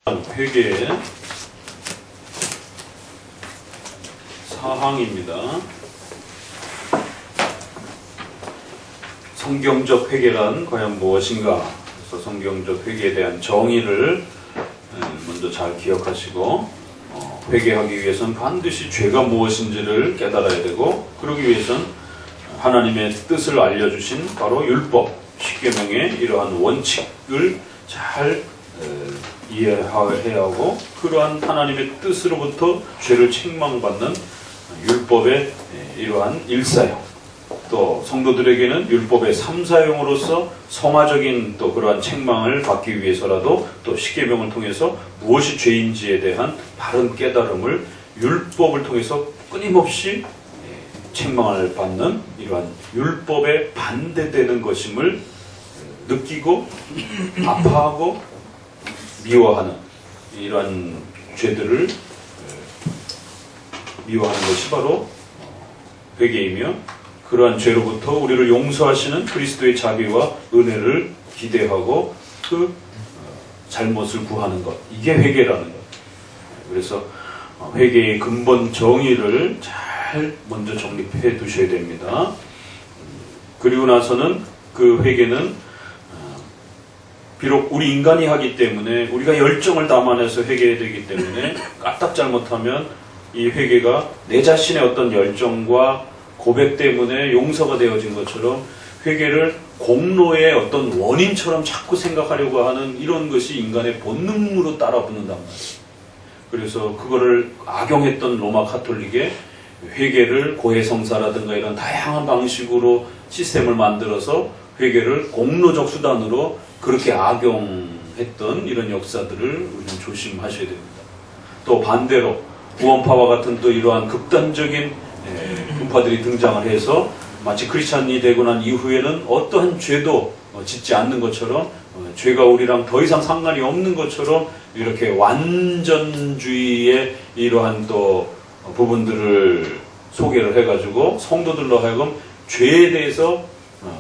회계의 사항입니다. 성경적 회계란 과연 무엇인가? 그래서 성경적 회계에 대한 정의를 먼저 잘 기억하시고 회계하기 위해서는 반드시 죄가 무엇인지를 깨달아야 되고, 그러기 위해서는 하나님의 뜻을 알려주신 바로 율법, 십계명의 이러한 원칙을 잘 이해해야 하고, 그러한 하나님의 뜻으로부터 죄를 책망받는 율법의 이러한 일사용, 또 성도들에게는 율법의 삼사용으로서 성화적인 또 그러한 책망을 받기 위해서라도 또 십계명을 통해서 무엇이 죄인지에 대한 바른 깨달음을 율법을 통해서 끊임없이 책망을 받는 이러한 율법에 반대되는 것임을 느끼고 아파하고 미워하는 이러한 죄들을 미워하는 것이 바로 회개이며, 그러한 죄로부터 우리를 용서하시는 그리스도의 자비와 은혜를 기대하고 그 잘못을 구하는 것, 이게 회개라는 것. 그래서 회개의 근본 정의를 잘 먼저 정립해 두셔야 됩니다. 그리고 나서는 그 회개는 비록 우리 인간이 하기 때문에 우리가 열정을 담아내서 회개해야 되기 때문에 까딱 잘못하면 이 회개가 내 자신의 어떤 열정과 고백 때문에 용서가 되어진 것처럼 회개를 공로의 어떤 원인처럼 자꾸 생각하려고 하는 이런 것이 인간의 본능으로 따라 붙는단 말이에요. 그래서 그거를 악용했던 로마 카톨릭의 회개를 고해성사라든가 이런 다양한 방식으로 시스템을 만들어서 회개를 공로적 수단으로 그렇게 악용했던 이런 역사들을 우리는 조심하셔야 됩니다. 또 반대로 구원파와 같은 또 이러한 극단적인 분파들이 등장을 해서 마치 크리스찬이 되고 난 이후에는 어떠한 죄도 짓지 않는 것처럼, 죄가 우리랑 더 이상 상관이 없는 것처럼 이렇게 완전주의의 이러한 또 부분들을 소개를 해가지고 성도들로 하여금 죄에 대해서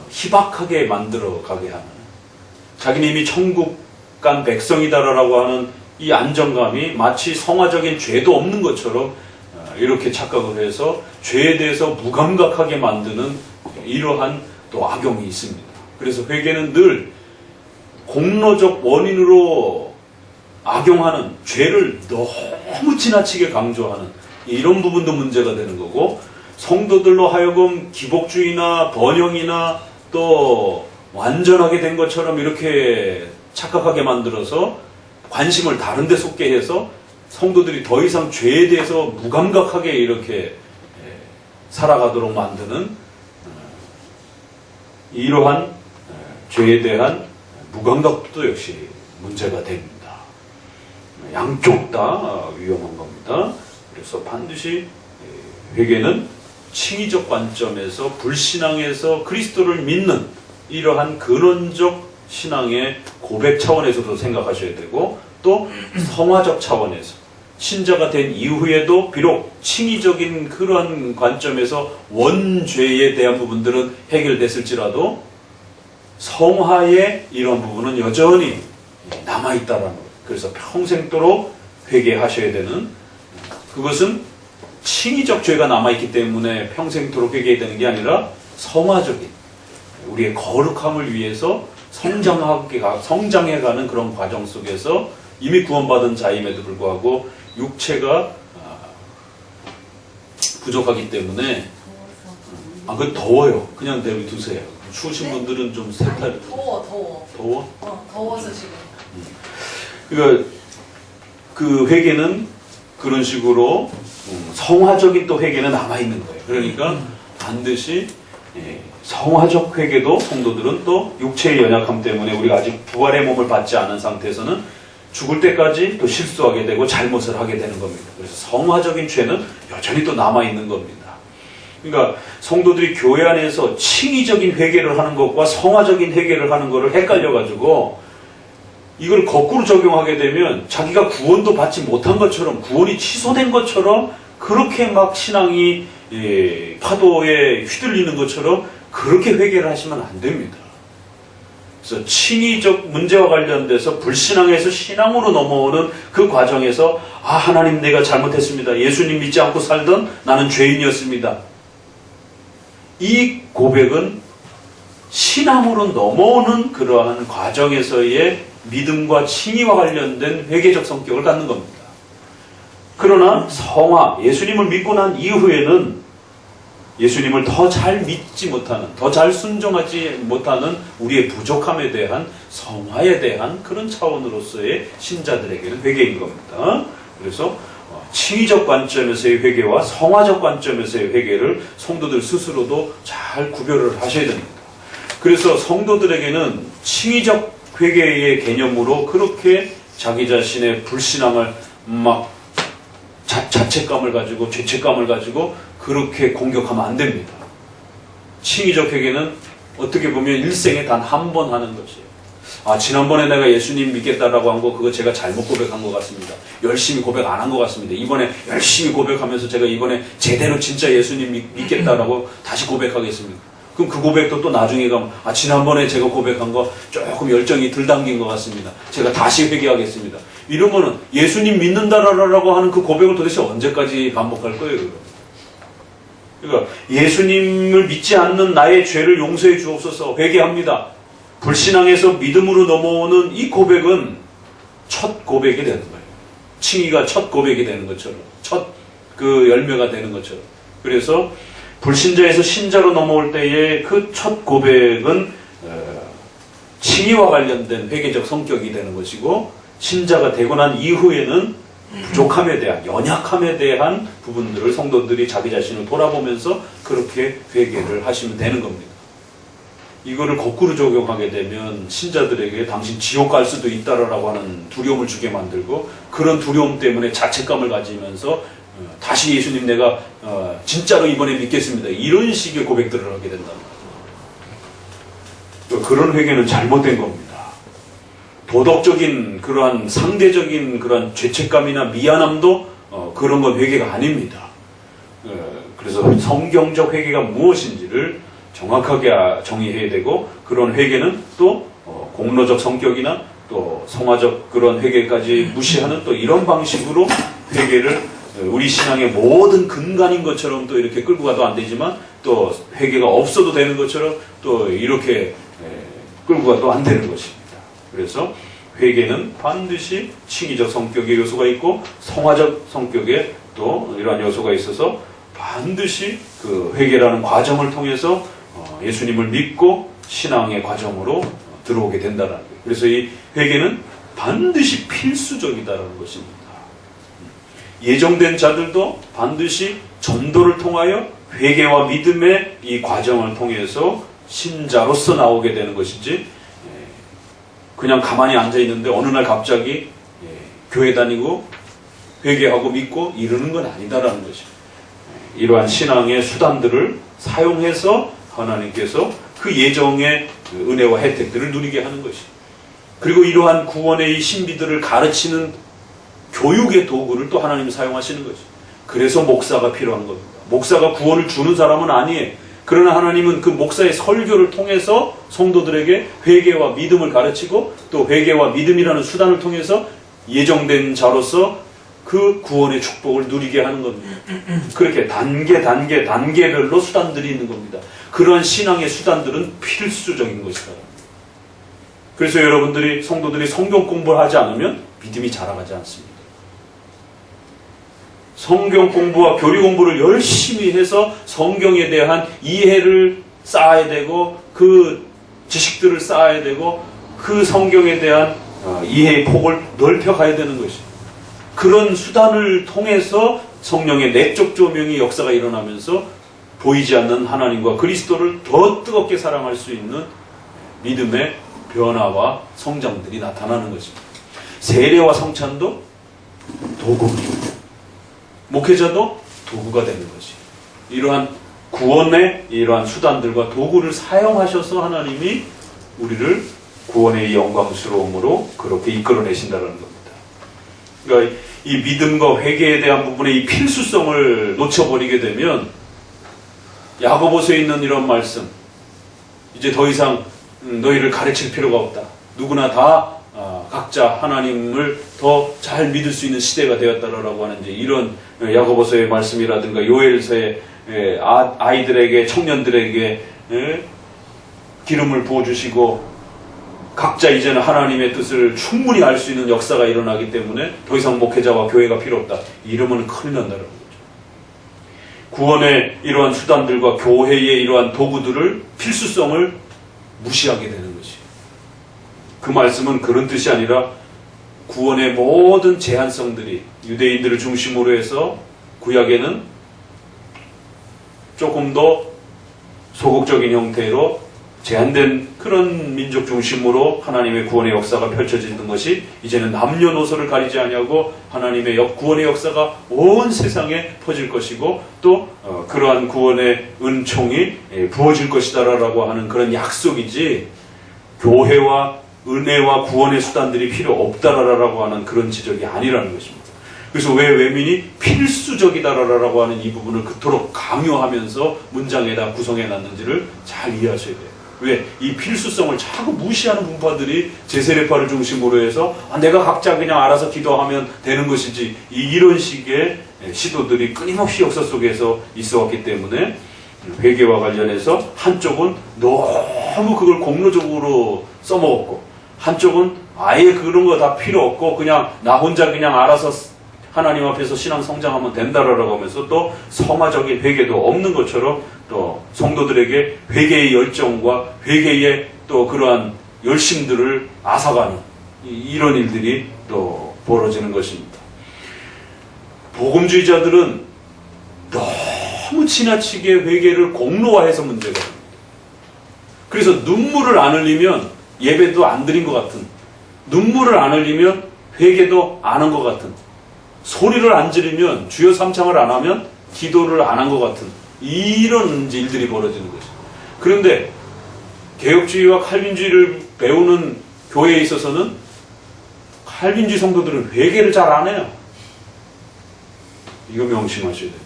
희박하게 만들어 가게 하는, 자기는 이미 천국 간 백성이다라고 하는 이 안정감이 마치 성화적인 죄도 없는 것처럼 이렇게 착각을 해서 죄에 대해서 무감각하게 만드는 이러한 또 악용이 있습니다. 그래서 회개는 늘 공로적 원인으로 악용하는, 죄를 너무 지나치게 강조하는 이런 부분도 문제가 되는 거고, 성도들로 하여금 기복주의나 번영이나 또 완전하게 된 것처럼 이렇게 착각하게 만들어서 관심을 다른 데 쏟게 해서 성도들이 더 이상 죄에 대해서 무감각하게 이렇게 살아가도록 만드는 이러한 죄에 대한 무감각도 역시 문제가 됩니다. 양쪽 다 위험한 겁니다. 그래서 반드시 회개는 칭의적 관점에서 불신앙에서 그리스도를 믿는 이러한 근원적 신앙의 고백 차원에서도 생각하셔야 되고, 또 성화적 차원에서 신자가 된 이후에도 비록 칭의적인 그런 관점에서 원죄에 대한 부분들은 해결됐을지라도 성화의 이런 부분은 여전히 남아있다라는 거예요. 그래서 평생도록 회개하셔야 되는, 그것은 칭의적 죄가 남아있기 때문에 평생도록 회개해야 되는 게 아니라 성화적인 우리의 거룩함을 위해서 성장해가는 그런 과정 속에서 이미 구원받은 자임에도 불구하고 육체가 부족하기 때문에 그 더워요. 그냥 내비두세요. 추우신 분들은 좀 세탁. 더워. 더워서 지금. 그러니까 그 회개는 그런 식으로 성화적인 또 회개는 남아 있는 거예요. 그러니까 반드시 성화적 회개도 성도들은 또 육체의 연약함 때문에 우리가 아직 부활의 몸을 받지 않은 상태에서는 죽을 때까지 또 실수하게 되고 잘못을 하게 되는 겁니다. 그래서 성화적인 죄는 여전히 또 남아있는 겁니다. 그러니까 성도들이 교회 안에서 칭의적인 회개를 하는 것과 성화적인 회개를 하는 것을 헷갈려가지고 이걸 거꾸로 적용하게 되면 자기가 구원도 받지 못한 것처럼, 구원이 취소된 것처럼 그렇게 막 신앙이 파도에 휘둘리는 것처럼 그렇게 회개를 하시면 안 됩니다. 그래서 칭의적 문제와 관련돼서 불신앙에서 신앙으로 넘어오는 그 과정에서 하나님 내가 잘못했습니다. 예수님 믿지 않고 살던 나는 죄인이었습니다. 이 고백은 신앙으로 넘어오는 그러한 과정에서의 믿음과 칭의와 관련된 회개적 성격을 갖는 겁니다. 그러나 성화, 예수님을 믿고 난 이후에는 예수님을 더 잘 믿지 못하는, 더 잘 순종하지 못하는 우리의 부족함에 대한 성화에 대한 그런 차원으로서의 신자들에게는 회개인 겁니다. 그래서 칭의적 관점에서의 회개와 성화적 관점에서의 회개를 성도들 스스로도 잘 구별을 하셔야 됩니다. 그래서 성도들에게는 칭의적 회개의 개념으로 그렇게 자기 자신의 불신앙을 막 자책감을 가지고 죄책감을 가지고 그렇게 공격하면 안 됩니다. 칭의적 회개는 어떻게 보면 일생에 단 한 번 하는 것이에요. 지난번에 내가 예수님 믿겠다라고 한 거 그거 제가 잘못 고백한 것 같습니다. 열심히 고백 안 한 것 같습니다. 이번에 열심히 고백하면서 제가 이번에 제대로 진짜 예수님 믿겠다라고 다시 고백하겠습니다. 그럼 그 고백도 또 나중에 가면 지난번에 제가 고백한 거 조금 열정이 덜 담긴 것 같습니다. 제가 다시 회개하겠습니다. 이러면은 예수님 믿는다라고 하는 그 고백을 도대체 언제까지 반복할 거예요? 그러니까 예수님을 믿지 않는 나의 죄를 용서해 주옵소서 회개합니다. 불신앙에서 믿음으로 넘어오는 이 고백은 첫 고백이 되는 거예요. 칭의가 첫 고백이 되는 것처럼, 첫 그 열매가 되는 것처럼. 그래서 불신자에서 신자로 넘어올 때의 그 첫 고백은 칭의와 관련된 회개적 성격이 되는 것이고, 신자가 되고 난 이후에는 부족함에 대한, 연약함에 대한 부분들을 성도들이 자기 자신을 돌아보면서 그렇게 회개를 하시면 되는 겁니다. 이거를 거꾸로 적용하게 되면 신자들에게 당신 지옥 갈 수도 있다라고 하는 두려움을 주게 만들고, 그런 두려움 때문에 자책감을 가지면서 다시 예수님 내가 진짜로 이번에 믿겠습니다. 이런 식의 고백들을 하게 된다. 그런 회개는 잘못된 겁니다. 도덕적인 그러한 상대적인 그러한 죄책감이나 미안함도 그런 건 회개가 아닙니다. 그래서 성경적 회개가 무엇인지를 정확하게 정의해야 되고, 그런 회개는 또 공로적 성격이나 또 성화적 그런 회개까지 무시하는 또 이런 방식으로 회개를 우리 신앙의 모든 근간인 것처럼 또 이렇게 끌고 가도 안 되지만, 또 회개가 없어도 되는 것처럼 또 이렇게 끌고 가도 안 되는 것입니다. 그래서 회개는 반드시 칭의적 성격의 요소가 있고 성화적 성격의 또 이러한 요소가 있어서 반드시 그 회개라는 과정을 통해서 예수님을 믿고 신앙의 과정으로 들어오게 된다는 거예요. 그래서 이 회개는 반드시 필수적이다라는 것입니다. 예정된 자들도 반드시 전도를 통하여 회개와 믿음의 이 과정을 통해서 신자로서 나오게 되는 것이지, 그냥 가만히 앉아있는데 어느 날 갑자기 교회 다니고 회개하고 믿고 이러는 건 아니다라는 것입니다. 이러한 신앙의 수단들을 사용해서 하나님께서 그 예정의 은혜와 혜택들을 누리게 하는 것입니다. 그리고 이러한 구원의 이 신비들을 가르치는 교육의 도구를 또 하나님이 사용하시는 것이죠. 그래서 목사가 필요한 겁니다. 목사가 구원을 주는 사람은 아니에요. 그러나 하나님은 그 목사의 설교를 통해서 성도들에게 회개와 믿음을 가르치고, 또 회개와 믿음이라는 수단을 통해서 예정된 자로서 그 구원의 축복을 누리게 하는 겁니다. 그렇게 단계별로 수단들이 있는 겁니다. 그러한 신앙의 수단들은 필수적인 것이다. 그래서 여러분들이, 성도들이 성경 공부를 하지 않으면 믿음이 자라가지 않습니다. 성경 공부와 교리 공부를 열심히 해서 성경에 대한 이해를 쌓아야 되고, 그 지식들을 쌓아야 되고, 그 성경에 대한 이해의 폭을 넓혀가야 되는 것이죠. 그런 수단을 통해서 성령의 내적 조명의 역사가 일어나면서 보이지 않는 하나님과 그리스도를 더 뜨겁게 사랑할 수 있는 믿음의 변화와 성장들이 나타나는 것입니다. 세례와 성찬도 도구입니다. 목회자도 도구가 되는 것이, 이러한 구원의 이러한 수단들과 도구를 사용하셔서 하나님이 우리를 구원의 영광스러움으로 그렇게 이끌어내신다는 겁니다. 그러니까 이 믿음과 회개에 대한 부분의 이 필수성을 놓쳐버리게 되면 야고보서에 있는 이런 말씀, 이제 더 이상 너희를 가르칠 필요가 없다. 누구나 다 각자 하나님을 더 잘 믿을 수 있는 시대가 되었다라고 하는 이제 이런 야고보서의 말씀이라든가 요엘서의 아이들에게 청년들에게 기름을 부어주시고 각자 이제는 하나님의 뜻을 충분히 알 수 있는 역사가 일어나기 때문에 더 이상 목회자와 교회가 필요 없다. 이러면 큰일 난다는 거죠. 구원의 이러한 수단들과 교회의 이러한 도구들을 필수성을 무시하게 되는 것이. 그 말씀은 그런 뜻이 아니라 구원의 모든 제한성들이 유대인들을 중심으로 해서 구약에는 조금 더 소극적인 형태로 제한된 그런 민족 중심으로 하나님의 구원의 역사가 펼쳐지는 것이 이제는 남녀노소를 가리지 아니하고 하나님의 구원의 역사가 온 세상에 퍼질 것이고 또 그러한 구원의 은총이 부어질 것이다라고 하는 그런 약속이지 교회와 은혜와 구원의 수단들이 필요 없다라고 하는 그런 지적이 아니라는 것입니다. 그래서 왜 외민이 필수적이다라고 하는 이 부분을 그토록 강요하면서 문장에다 구성해 놨는지를 잘 이해하셔야 돼요. 왜? 이 필수성을 자꾸 무시하는 분파들이 제세례파를 중심으로 해서 내가 각자 그냥 알아서 기도하면 되는 것이지 이런 식의 시도들이 끊임없이 역사 속에서 있어 왔기 때문에 회개와 관련해서 한쪽은 너무 그걸 공로적으로 써먹었고 한쪽은 아예 그런 거 다 필요 없고 그냥 나 혼자 그냥 알아서 하나님 앞에서 신앙 성장하면 된다라고 하면서 또 성화적인 회개도 없는 것처럼 또 성도들에게 회개의 열정과 회개의 또 그러한 열심들을 앗아가는 이런 일들이 또 벌어지는 것입니다. 복음주의자들은 너무 지나치게 회개를 공로화해서 문제가 됩니다. 그래서 눈물을 안 흘리면 예배도 안 드린 것 같은, 눈물을 안 흘리면 회개도 안 한 것 같은, 소리를 안 지르면 주여 삼창을 안 하면 기도를 안 한 것 같은 이런 일들이 벌어지는 거죠. 그런데 개혁주의와 칼빈주의를 배우는 교회에 있어서는 칼빈주의 성도들은 회개를 잘 안 해요. 이거 명심하셔야 됩니다.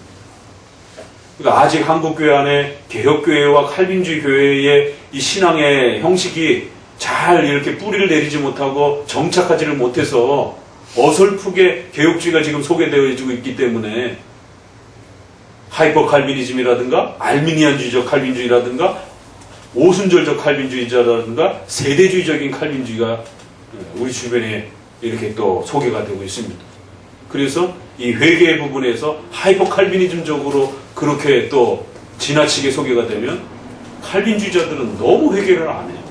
그러니까 아직 한국교회 안에 개혁교회와 칼빈주의 교회의 이 신앙의 형식이 잘 이렇게 뿌리를 내리지 못하고 정착하지를 못해서 어설프게 개혁주의가 지금 소개되어지고 있기 때문에 하이퍼 칼빈이즘이라든가 알미니안주의적 칼빈주의라든가 오순절적 칼빈주의자라든가 세대주의적인 칼빈주의가 우리 주변에 이렇게 또 소개가 되고 있습니다. 그래서 이 회개의 부분에서 하이퍼 칼빈이즘적으로 그렇게 또 지나치게 소개가 되면 칼빈주의자들은 너무 회개를 안 해요.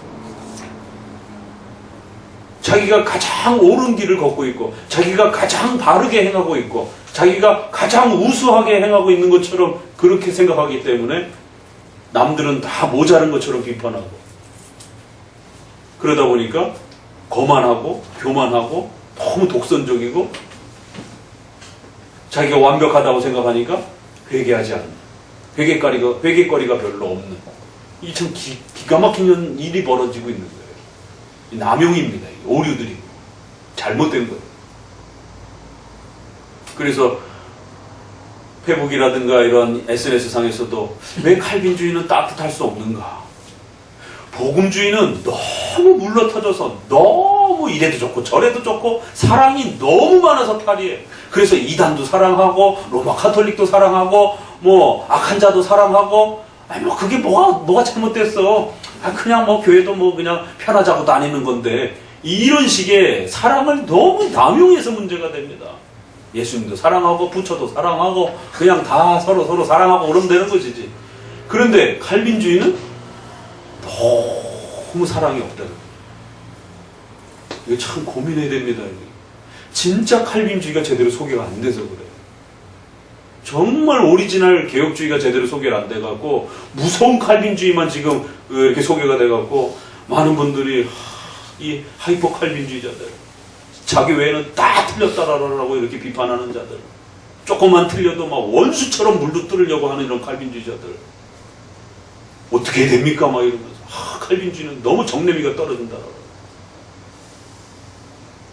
자기가 가장 옳은 길을 걷고 있고 자기가 가장 바르게 행하고 있고 자기가 가장 우수하게 행하고 있는 것처럼 그렇게 생각하기 때문에 남들은 다 모자른 것처럼 비판하고 그러다 보니까 거만하고 교만하고 너무 독선적이고 자기가 완벽하다고 생각하니까 회개하지 않는 회개거리가 별로 없는 이 참 기가 막힌 일이 벌어지고 있는 거예요. 남용입니다. 오류들이 잘못된 거예요. 그래서 페북이라든가 이런 SNS 상에서도 왜 칼빈주의는 따뜻할 수 없는가? 복음주의는 너무 물러터져서 너무 이래도 좋고 저래도 좋고 사랑이 너무 많아서 탈이에요. 그래서 이단도 사랑하고 로마 카톨릭도 사랑하고 뭐 악한 자도 사랑하고 아니 뭐 그게 뭐가 잘못됐어? 그냥 뭐 교회도 뭐 그냥 편하자고 다니는 건데 이런 식의 사랑을 너무 남용해서 문제가 됩니다. 예수님도 사랑하고 부처도 사랑하고 그냥 다 서로 사랑하고 그러면 되는 것이지. 그런데 칼빈주의는 너무 사랑이 없다는 거예요. 이거 참 고민해야 됩니다. 진짜 칼빈주의가 제대로 소개가 안 돼서 그래요. 정말 오리지널 개혁주의가 제대로 소개가 안 돼갖고 무서운 칼빈주의만 지금 이렇게 소개가 돼갖고 많은 분들이 이 하이퍼 칼빈주의자들 자기 외에는 다 틀렸다라고 이렇게 비판하는 자들 조금만 틀려도 막 원수처럼 물들으려고 하는 이런 칼빈주의자들 어떻게 됩니까? 막 이러면서 칼빈주의는 너무 정내미가 떨어진다.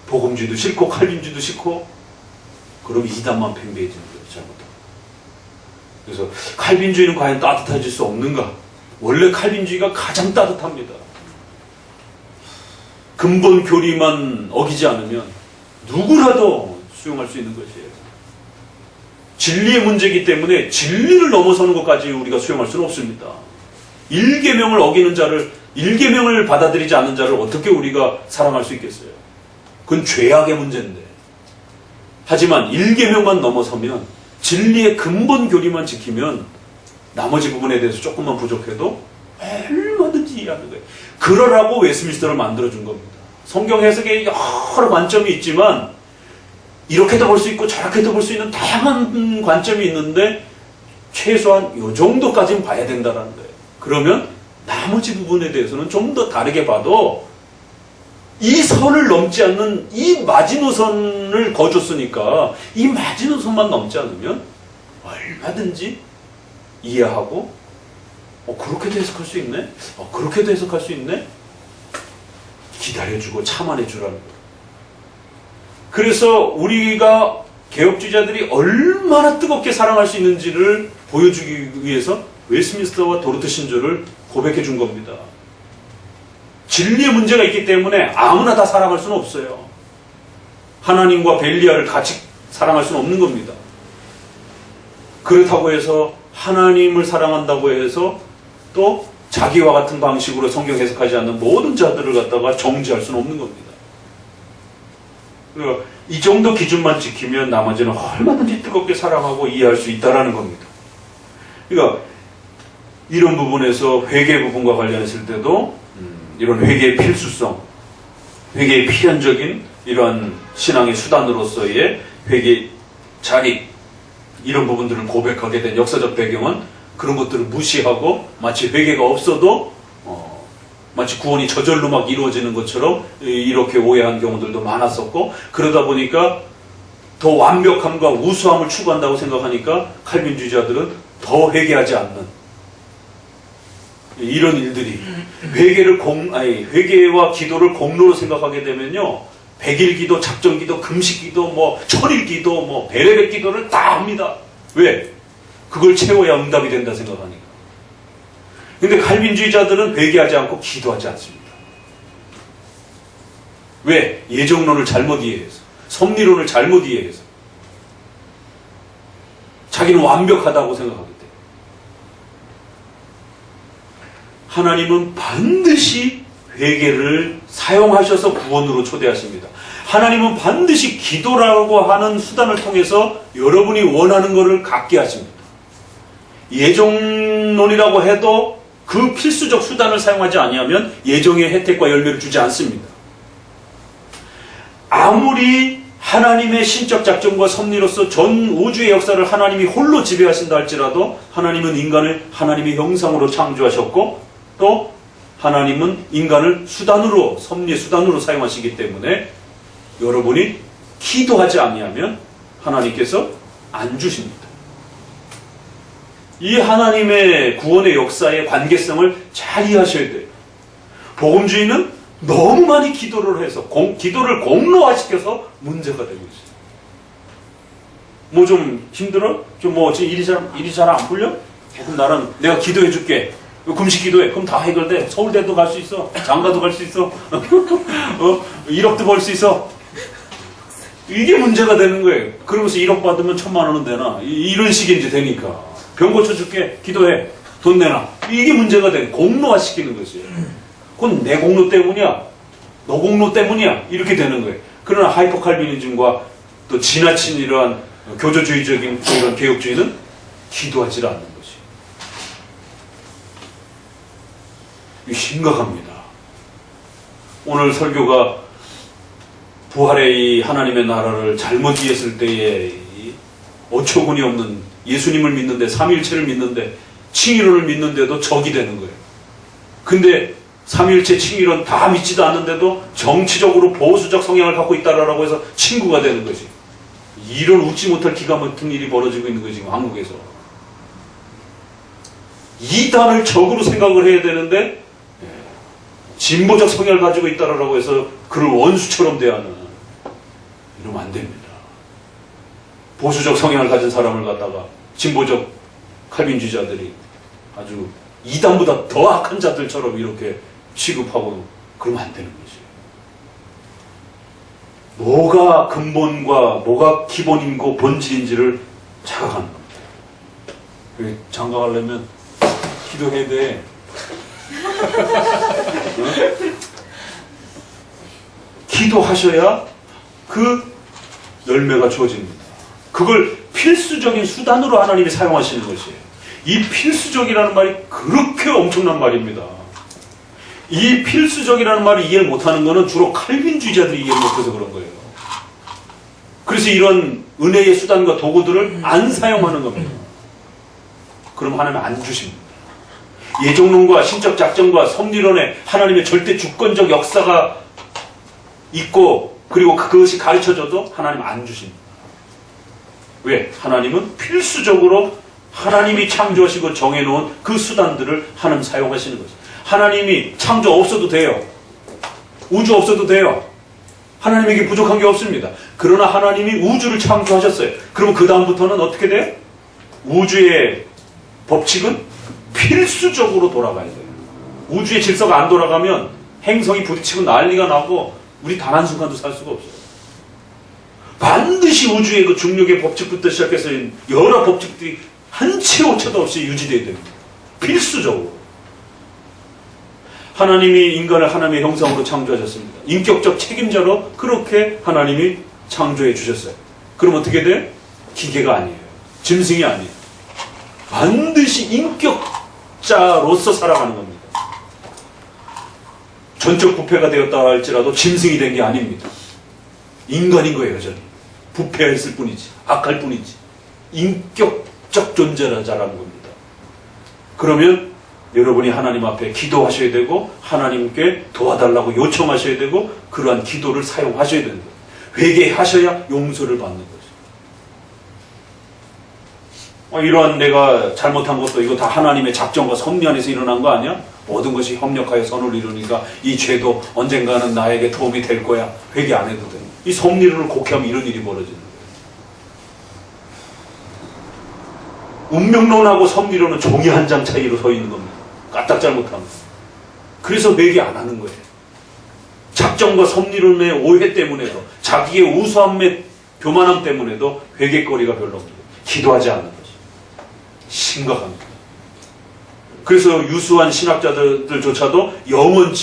복음주의도 싫고 칼빈주의도 싫고 그럼 이단만 팽배해지는 거예요. 잘못하면. 그래서 칼빈주의는 과연 따뜻해질 수 없는가? 원래 칼빈주의가 가장 따뜻합니다. 근본 교리만 어기지 않으면 누구라도 수용할 수 있는 것이에요. 진리의 문제이기 때문에 진리를 넘어서는 것까지 우리가 수용할 수는 없습니다. 일계명을 어기는 자를, 일계명을 받아들이지 않는 자를 어떻게 우리가 사랑할 수 있겠어요? 그건 죄악의 문제인데. 하지만 일계명만 넘어서면, 진리의 근본 교리만 지키면 나머지 부분에 대해서 조금만 부족해도 얼마든지 이해하는 거예요. 그러라고 웨스민스터를 만들어준 겁니다. 성경 해석에 여러 관점이 있지만 이렇게도 볼 수 있고 저렇게도 볼 수 있는 다양한 관점이 있는데 최소한 이 정도까지는 봐야 된다는 거예요. 그러면 나머지 부분에 대해서는 좀 더 다르게 봐도 이 선을 넘지 않는 이 마지노선을 거줬으니까 이 마지노선만 넘지 않으면 얼마든지 이해하고 그렇게도 해석할 수 있네? 그렇게도 해석할 수 있네? 기다려주고 참아내주라는 거예요. 그래서 우리가 개혁주의자들이 얼마나 뜨겁게 사랑할 수 있는지를 보여주기 위해서 웨스민스터와 도르트 신조를 고백해 준 겁니다. 진리의 문제가 있기 때문에 아무나 다 사랑할 수는 없어요. 하나님과 벨리알을 같이 사랑할 수는 없는 겁니다. 그렇다고 해서 하나님을 사랑한다고 해서 또 자기와 같은 방식으로 성경 해석하지 않는 모든 자들을 갖다가 정지할 수는 없는 겁니다. 그러니까 이 정도 기준만 지키면 나머지는 얼마든지 뜨겁게 사랑하고 이해할 수 있다는 겁니다. 그러니까 이런 부분에서 회개 부분과 관련했을 때도 이런 회개의 필수성, 회개의 필연적인 이러한 신앙의 수단으로서의 회개 자리, 이런 부분들을 고백하게 된 역사적 배경은 그런 것들을 무시하고 마치 회개가 없어도 마치 구원이 저절로 막 이루어지는 것처럼 이렇게 오해한 경우들도 많았었고, 그러다 보니까 더 완벽함과 우수함을 추구한다고 생각하니까 칼빈주의자들은 더 회개하지 않는 이런 일들이, 회개와 기도를 공로로 생각하게 되면요, 100일 기도, 작정 기도, 금식 기도, 천일 기도, 베레벳 기도를 다 합니다. 왜? 그걸 채워야 응답이 된다 생각하니까. 근데 칼빈주의자들은 회개하지 않고 기도하지 않습니다. 왜? 예정론을 잘못 이해해서, 섭리론을 잘못 이해해서, 자기는 완벽하다고 생각하기 때문에. 하나님은 반드시 회개를 사용하셔서 구원으로 초대하십니다. 하나님은 반드시 기도라고 하는 수단을 통해서 여러분이 원하는 것을 갖게 하십니다. 예정론이라고 해도 그 필수적 수단을 사용하지 아니하면 예정의 혜택과 열매를 주지 않습니다. 아무리 하나님의 신적 작정과 섭리로서 전 우주의 역사를 하나님이 홀로 지배하신다 할지라도 하나님은 인간을 하나님의 형상으로 창조하셨고, 또 하나님은 인간을 수단으로, 섭리의 수단으로 사용하시기 때문에 여러분이 기도하지 아니하면 하나님께서 안 주십니다. 이 하나님의 구원의 역사의 관계성을 잘 이해하셔야 돼요. 복음주의는 너무 많이 기도를 해서 기도를 공로화시켜서 문제가 되고 있어요. 뭐 좀 힘들어? 지금 일이 잘 안 풀려? 그럼 내가 기도해 줄게. 금식 기도해. 그럼 다 해결돼. 서울대도 갈 수 있어. 장가도 갈 수 있어. 1억도 벌 수 있어. 이게 문제가 되는 거예요. 그러면서 1억 받으면 1,000만 원은 되나? 이런 식이 이제 되니까. 병 고쳐줄게. 기도해. 돈 내놔. 이게 문제가 돼. 공로화시키는 것이에요. 그건 내 공로 때문이야. 너 공로 때문이야. 이렇게 되는 거예요. 그러나 하이퍼칼비니즘과 또 지나친 이러한 교조주의적인 이런 개혁주의는 기도하지 않는 것이. 이 심각합니다. 오늘 설교가 부활의 이 하나님의 나라를 잘못 이해했을 때에 어처구니 없는 예수님을 믿는데, 삼위일체를 믿는데, 칭의론을 믿는데도 적이 되는 거예요. 근데 삼위일체 칭의론 다 믿지도 않는데도 정치적으로 보수적 성향을 갖고 있다라고 해서 친구가 되는 거지. 이런 웃지 못할 기가 막힌 일이 벌어지고 있는 거지, 지금 한국에서. 이단을 적으로 생각을 해야 되는데 진보적 성향을 가지고 있다라고 해서 그를 원수처럼 대하는, 이러면 안 됩니다. 보수적 성향을 가진 사람을 갖다가 진보적 칼빈주의자들이 아주 이단보다 더 악한 자들처럼 이렇게 취급하고 그러면 안 되는 거지. 뭐가 근본과 뭐가 기본인고 본질인지를 자각하는 겁니다. 장가가려면 기도해야 돼. 기도하셔야 그 열매가 주어집니다. 그걸 필수적인 수단으로 하나님이 사용하시는 것이에요. 이 필수적이라는 말이 그렇게 엄청난 말입니다. 이 필수적이라는 말을 이해 못하는 것은 주로 칼빈주의자들이 이해 못해서 그런 거예요. 그래서 이런 은혜의 수단과 도구들을 안 사용하는 겁니다. 그럼 하나님 안 주십니다. 예정론과 신적 작정과 섭리론에 하나님의 절대 주권적 역사가 있고 그리고 그것이 가르쳐져도 하나님 안 주십니다. 왜? 하나님은 필수적으로 하나님이 창조하시고 정해놓은 그 수단들을 하나님 사용하시는 거죠. 하나님이 창조 없어도 돼요. 우주 없어도 돼요. 하나님에게 부족한 게 없습니다. 그러나 하나님이 우주를 창조하셨어요. 그럼 그 다음부터는 어떻게 돼요? 우주의 법칙은 필수적으로 돌아가야 돼요. 우주의 질서가 안 돌아가면 행성이 부딪히고 난리가 나고 우리 단 한순간도 살 수가 없어요. 반드시 우주의 그 중력의 법칙부터 시작해서 여러 법칙들이 한치 오차도 없이 유지되어야 됩니다. 필수적으로. 하나님이 인간을 하나님의 형상으로 창조하셨습니다. 인격적 책임자로 그렇게 하나님이 창조해 주셨어요. 그럼 어떻게 돼? 기계가 아니에요. 짐승이 아니에요. 반드시 인격자로서 살아가는 겁니다. 전적 부패가 되었다 할지라도 짐승이 된 게 아닙니다. 인간인 거예요, 여전히. 부패했을 뿐이지. 악할 뿐이지. 인격적 존재자라는 겁니다. 그러면 여러분이 하나님 앞에 기도하셔야 되고 하나님께 도와달라고 요청하셔야 되고 그러한 기도를 사용하셔야 되는 거예요. 회개하셔야 용서를 받는 거죠. 이러한 내가 잘못한 것도 이거 다 하나님의 작정과 섭리 안에서 일어난 거 아니야? 모든 것이 협력하여 선을 이루니까 이 죄도 언젠가는 나에게 도움이 될 거야. 회개 안 해도 돼. 이 섭리를 곡해하면 이런 일이 벌어지는 거예요. 운명론하고 섭리론은 종이 한 장 차이로 서 있는 겁니다. 까딱 잘못하면. 그래서 회개 안 하는 거예요. 작정과 섭리론의 오해 때문에도 자기의 우수함의 교만함 때문에도 회개거리가 별로 없어요. 기도하지 않는 거죠. 심각합니다. 그래서 유수한 신학자들조차도 영원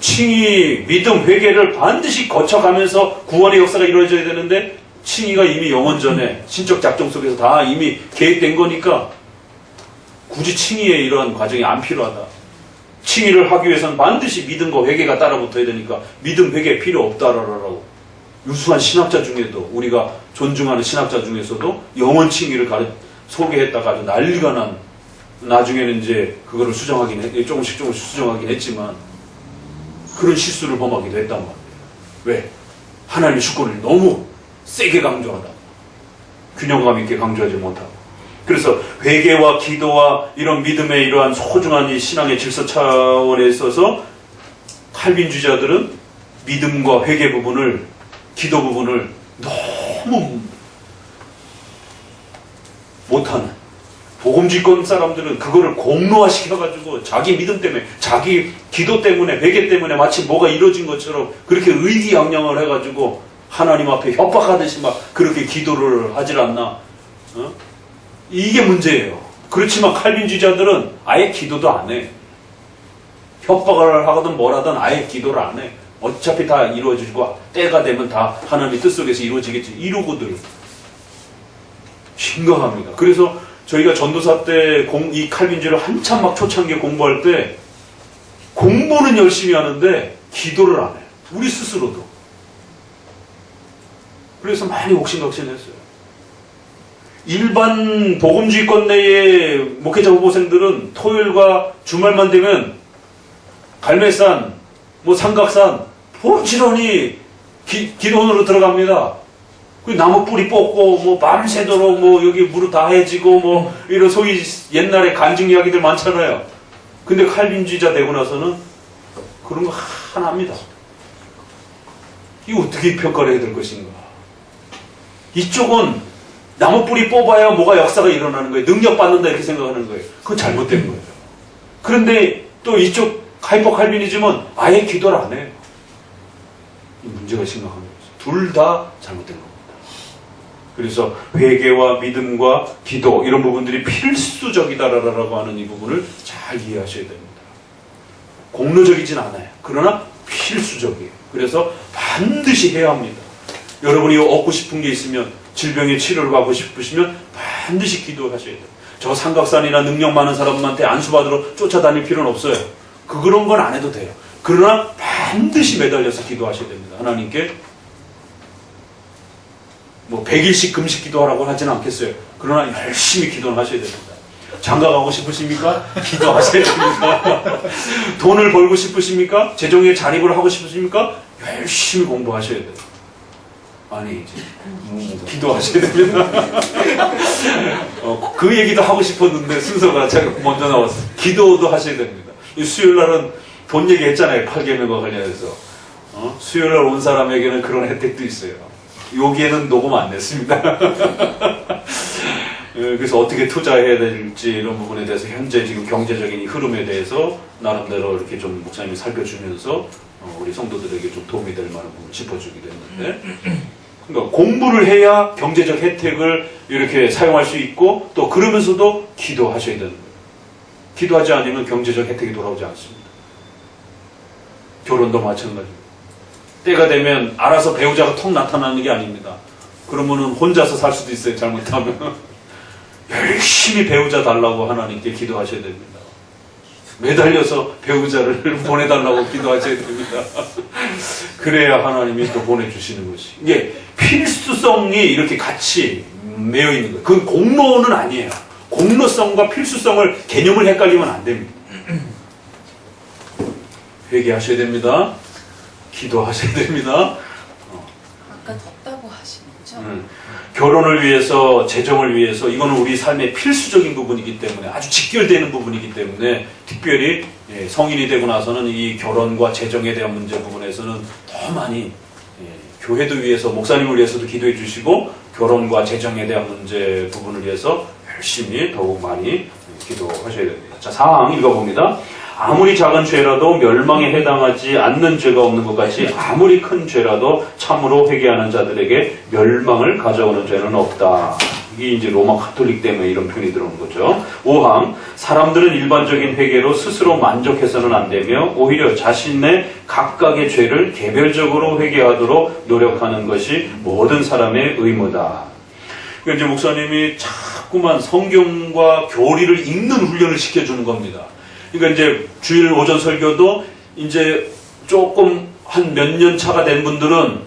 칭의, 믿음, 회개를 반드시 거쳐가면서 구원의 역사가 이루어져야 되는데 칭의가 이미 영원 전에 신적 작정 속에서 다 이미 계획된 거니까 굳이 칭의의 이러한 과정이 안 필요하다. 칭의를 하기 위해서는 반드시 믿음과 회개가 따라붙어야 되니까 믿음, 회개 필요 없다라고 유수한 신학자 중에도 우리가 존중하는 신학자 중에서도 영원 칭의를 소개했다가 아주 난리가 난 나중에는 이제 그거를 조금씩 수정하긴 했지만 그런 실수를 범하기도 했단 말이에요. 왜? 하나님의 주권을 너무 세게 강조하다. 균형감 있게 강조하지 못하고. 그래서 회개와 기도와 이런 믿음의 이러한 소중한 이 신앙의 질서 차원에 있어서 칼빈주의자들은 믿음과 회개 부분을, 기도 부분을 너무 못하는, 복음주의권 사람들은 그거를 공로화시켜가지고 자기 믿음 때문에, 자기 기도 때문에, 회개 때문에 마치 뭐가 이루어진 것처럼 그렇게 의기양양을 해가지고 하나님 앞에 협박하듯이 막 그렇게 기도를 하질 않나. 이게 문제예요. 그렇지만 칼빈주의자들은 아예 기도도 안 해. 협박을 하거든 뭐라든 아예 기도를 안 해. 어차피 다 이루어지고 때가 되면 다 하나님의 뜻 속에서 이루어지겠지. 이루고들. 심각합니다. 그래서 저희가 전도사 때 이 칼빈주의를 한참 막 초창기에 공부할 때 공부는 열심히 하는데 기도를 안 해요. 우리 스스로도. 그래서 많이 옥신각신했어요. 일반 복음주의권 내의 목회자 후보생들은 토요일과 주말만 되면 갈매산, 삼각산 부지런히 기도원으로 들어갑니다. 그 나무 뿌리 뽑고 밤새도록 여기 무릎 다 해지고 이런 소위 옛날에 간증 이야기들 많잖아요. 근데 칼빈주의자 되고 나서는 그런 거 하나 합니다. 이거 어떻게 평가를 해야 될 것인가? 이쪽은 나무 뿌리 뽑아야 뭐가 역사가 일어나는 거예요. 능력받는다 이렇게 생각하는 거예요. 그건 잘못된 거예요. 그런데 또 이쪽 하이퍼 칼빈이즘은 아예 기도를 안 해요. 이 문제가 심각한 거죠. 둘 다 잘못된 겁니다. 그래서 회개와 믿음과 기도 이런 부분들이 필수적이다라고 하는 이 부분을 잘 이해하셔야 됩니다. 공로적이진 않아요. 그러나 필수적이에요. 그래서 반드시 해야 합니다. 여러분이 얻고 싶은 게 있으면 질병의 치료를 받고 싶으시면 반드시 기도하셔야 돼요. 저 삼각산이나 능력 많은 사람한테 안수받으러 쫓아다닐 필요는 없어요. 그런 건 안 해도 돼요. 그러나 반드시 매달려서 기도하셔야 됩니다. 하나님께 뭐 100일씩 금식 기도하라고 하지는 않겠어요. 그러나 열심히 기도는 하셔야 됩니다. 장가 가고 싶으십니까? 기도하셔야 됩니다. 돈을 벌고 싶으십니까? 재정에 자립을 하고 싶으십니까? 열심히 공부하셔야 돼요. 아니 이제 기도하셔야 됩니다. 그 얘기도 하고 싶었는데 순서가 제가 먼저 나왔어요. 기도도 하셔야 됩니다. 수요일 날은 돈 얘기했잖아요. 8계명과 관련해서. 수요일 날 온 사람에게는 그런 혜택도 있어요. 여기에는 녹음 안 냈습니다. 그래서 어떻게 투자해야 될지 이런 부분에 대해서 현재 지금 경제적인 흐름에 대해서 나름대로 이렇게 좀 목사님이 살펴주면서 우리 성도들에게 좀 도움이 될 만한 부분을 짚어주기도 했는데, 그러니까 공부를 해야 경제적 혜택을 이렇게 사용할 수 있고 또 그러면서도 기도하셔야 되는 거예요. 기도하지 않으면 경제적 혜택이 돌아오지 않습니다. 결혼도 마찬가지입니다. 때가 되면 알아서 배우자가 턱 나타나는 게 아닙니다. 그러면은 혼자서 살 수도 있어요. 잘못하면. 열심히 배우자 달라고 하나님께 기도하셔야 됩니다. 매달려서 배우자를 보내달라고 기도하셔야 됩니다. 그래야 하나님이 또 보내주시는 것이. 이게 필수성이 이렇게 같이 매여 있는 거예요. 그건 공로는 아니에요. 공로성과 필수성을 개념을 헷갈리면 안 됩니다. 회개하셔야 됩니다. 기도하셔야 됩니다. 아까 덥다고 하신 거죠? 결혼을 위해서, 재정을 위해서 이거는 우리 삶의 필수적인 부분이기 때문에 아주 직결되는 부분이기 때문에 특별히 성인이 되고 나서는 이 결혼과 재정에 대한 문제 부분에서는 더 많이 교회도 위해서 목사님을 위해서도 기도해 주시고 결혼과 재정에 대한 문제 부분을 위해서 열심히 더욱 많이 기도하셔야 됩니다. 자, 4항 읽어봅니다. 아무리 작은 죄라도 멸망에 해당하지 않는 죄가 없는 것 같이 아무리 큰 죄라도 참으로 회개하는 자들에게 멸망을 가져오는 죄는 없다. 이게 이제 로마 가톨릭 때문에 이런 표현이 들어오는 거죠. 5항 사람들은 일반적인 회개로 스스로 만족해서는 안 되며 오히려 자신의 각각의 죄를 개별적으로 회개하도록 노력하는 것이 모든 사람의 의무다. 그러니까 이제 목사님이 자꾸만 성경과 교리를 읽는 훈련을 시켜주는 겁니다. 그러니까 이제 주일 오전 설교도 이제 조금 한 몇 년 차가 된 분들은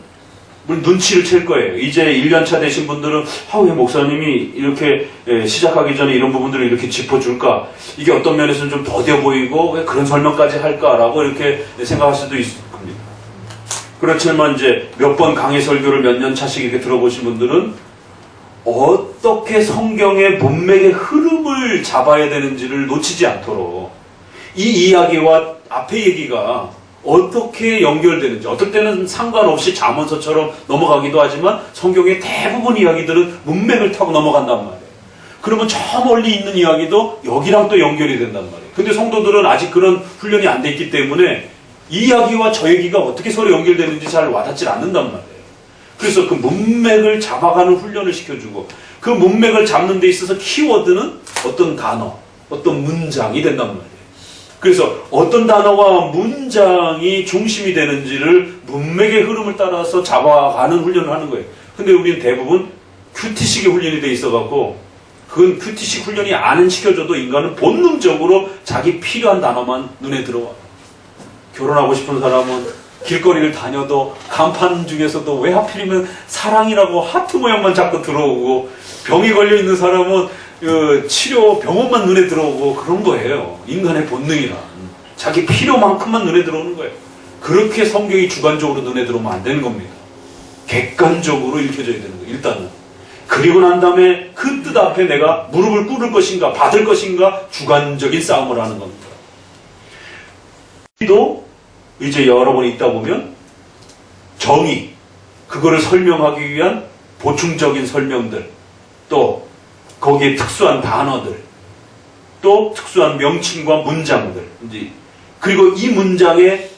물론 눈치를 챌 거예요. 이제 1년 차 되신 분들은 왜 목사님이 이렇게 시작하기 전에 이런 부분들을 이렇게 짚어줄까? 이게 어떤 면에서는 좀 더뎌 보이고 왜 그런 설명까지 할까라고 이렇게 생각할 수도 있을 겁니다. 그렇지만 이제 몇 번 강의 설교를 몇 년 차씩 이렇게 들어보신 분들은 어떻게 성경의 문맥의 흐름을 잡아야 되는지를 놓치지 않도록 이 이야기와 앞의 얘기가 어떻게 연결되는지, 어떨 때는 상관없이 잠언서처럼 넘어가기도 하지만 성경의 대부분 이야기들은 문맥을 타고 넘어간단 말이에요. 그러면 저 멀리 있는 이야기도 여기랑 또 연결이 된단 말이에요. 근데 성도들은 아직 그런 훈련이 안 돼 있기 때문에 이 이야기와 저 얘기가 어떻게 서로 연결되는지 잘 와닿지 않는단 말이에요. 그래서 그 문맥을 잡아가는 훈련을 시켜주고 그 문맥을 잡는 데 있어서 키워드는 어떤 단어, 어떤 문장이 된단 말이에요. 그래서 어떤 단어와 문장이 중심이 되는지를 문맥의 흐름을 따라서 잡아가는 훈련을 하는 거예요. 근데 우리는 대부분 큐티식의 훈련이 돼 있어갖고 그건 큐티식 훈련이 안 시켜줘도 인간은 본능적으로 자기 필요한 단어만 눈에 들어와. 결혼하고 싶은 사람은 길거리를 다녀도 간판 중에서도 왜 하필이면 사랑이라고 하트 모양만 자꾸 들어오고 병이 걸려있는 사람은 치료 병원만 눈에 들어오고 그런 거예요. 인간의 본능이라. 자기 필요만큼만 눈에 들어오는 거예요. 그렇게 성경이 주관적으로 눈에 들어오면 안 되는 겁니다. 객관적으로 읽혀져야 되는 거예요. 일단은. 그리고 난 다음에 그 뜻 앞에 내가 무릎을 꿇을 것인가 받을 것인가 주관적인 싸움을 하는 겁니다. 또 이제 여러 번 읽다 보면 정의, 그거를 설명하기 위한 보충적인 설명들, 또 거기에 특수한 단어들, 또 특수한 명칭과 문장들, 그리고 이 문장의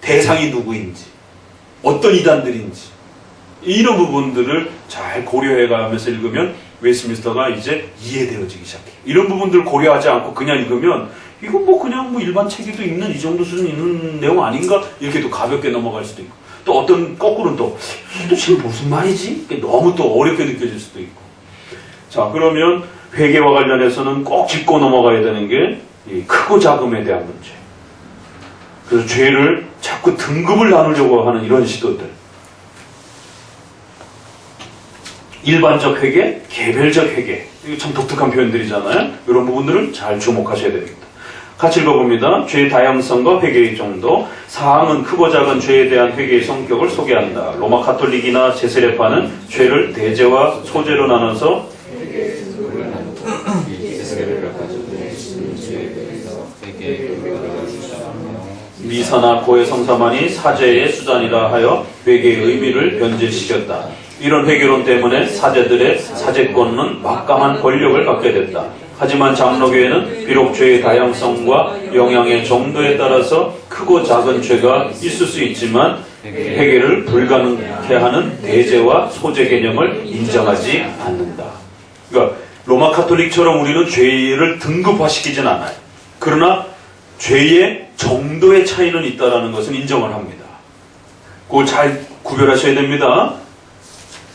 대상이 누구인지, 어떤 이단들인지 이런 부분들을 잘 고려해 가면서 읽으면 웨스트민스터가 이제 이해되어지기 시작해요. 이런 부분들을 고려하지 않고 그냥 읽으면 이건 뭐 그냥 뭐 일반 책에도 있는 이 정도 수준 있는 내용 아닌가? 이렇게도 가볍게 넘어갈 수도 있고, 또 어떤 거꾸로는 또 지금 무슨 말이지? 너무 또 어렵게 느껴질 수도 있고. 자, 그러면 회개와 관련해서는 꼭 짚고 넘어가야 되는 게 이 크고 작음에 대한 문제. 그래서 죄를 자꾸 등급을 나누려고 하는 이런 시도들. 일반적 회개, 개별적 회개. 이거 참 독특한 표현들이잖아요. 이런 부분들을 잘 주목하셔야 됩니다. 같이 읽어봅니다. 죄의 다양성과 회개의 정도. 사항은 크고 작은 죄에 대한 회개의 성격을 소개한다. 로마 카톨릭이나 제세례파는 죄를 대죄와 소죄로 나눠서 미사나 고해 성사만이 사죄의 수단이라 하여 회개의 의미를 변질시켰다. 이런 회개론 때문에 사제들의 사제권은 막강한 권력을 갖게 됐다. 하지만 장로교회는 비록 죄의 다양성과 영향의 정도에 따라서 크고 작은 죄가 있을 수 있지만 회개를 불가능케 하는 대죄와 소죄 개념을 인정하지 않는다. 그러니까 로마 카톨릭처럼 우리는 죄를 등급화시키진 않아요. 그러나 죄의 정도의 차이는 있다는 것은 인정을 합니다. 그걸 잘 구별하셔야 됩니다.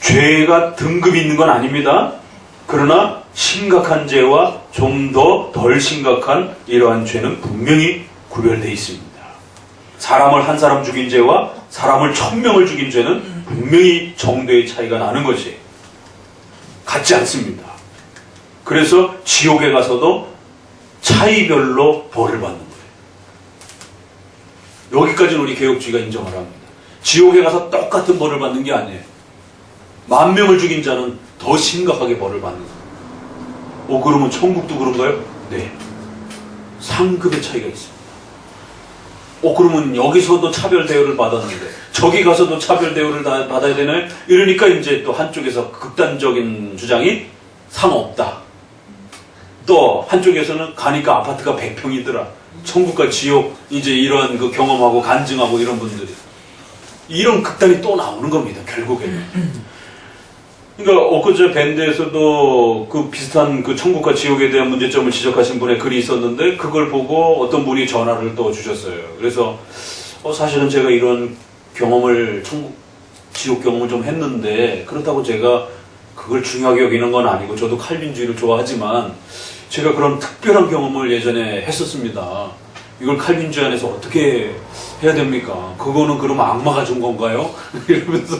죄가 등급이 있는 건 아닙니다. 그러나 심각한 죄와 좀 더 덜 심각한 이러한 죄는 분명히 구별되어 있습니다. 사람을 한 사람 죽인 죄와 사람을 1000명을 죽인 죄는 분명히 정도의 차이가 나는 것이 같지 않습니다. 그래서 지옥에 가서도 차이별로 벌을 받는 거예요. 여기까지는 우리 개혁주의가 인정을 합니다. 지옥에 가서 똑같은 벌을 받는 게 아니에요. 10,000명을 죽인 자는 더 심각하게 벌을 받는 거예요. 그러면 천국도 그런가요? 네. 상급의 차이가 있습니다. 그러면 여기서도 차별 대우를 받았는데 저기 가서도 차별 대우를 받아야 되나요? 이러니까 이제 또 한쪽에서 극단적인 주장이 상없다. 또 한쪽에서는 가니까 아파트가 100평이더라. 천국과 지옥 이제 이러한 그 경험하고 간증하고 이런 분들이 이런 극단이 또 나오는 겁니다. 결국에는. 그러니까 엊그제 밴드에서도 그 비슷한 그 천국과 지옥에 대한 문제점을 지적하신 분의 글이 있었는데 그걸 보고 어떤 분이 전화를 또 주셨어요. 그래서 사실은 제가 이런 경험을 천국 지옥 경험을 좀 했는데 그렇다고 제가 그걸 중요하게 여기는 건 아니고 저도 칼빈주의를 좋아하지만 제가 그런 특별한 경험을 예전에 했었습니다. 이걸 칼빈주의 안에서 어떻게 해야 됩니까? 그거는 그러면 악마가 준 건가요? 이러면서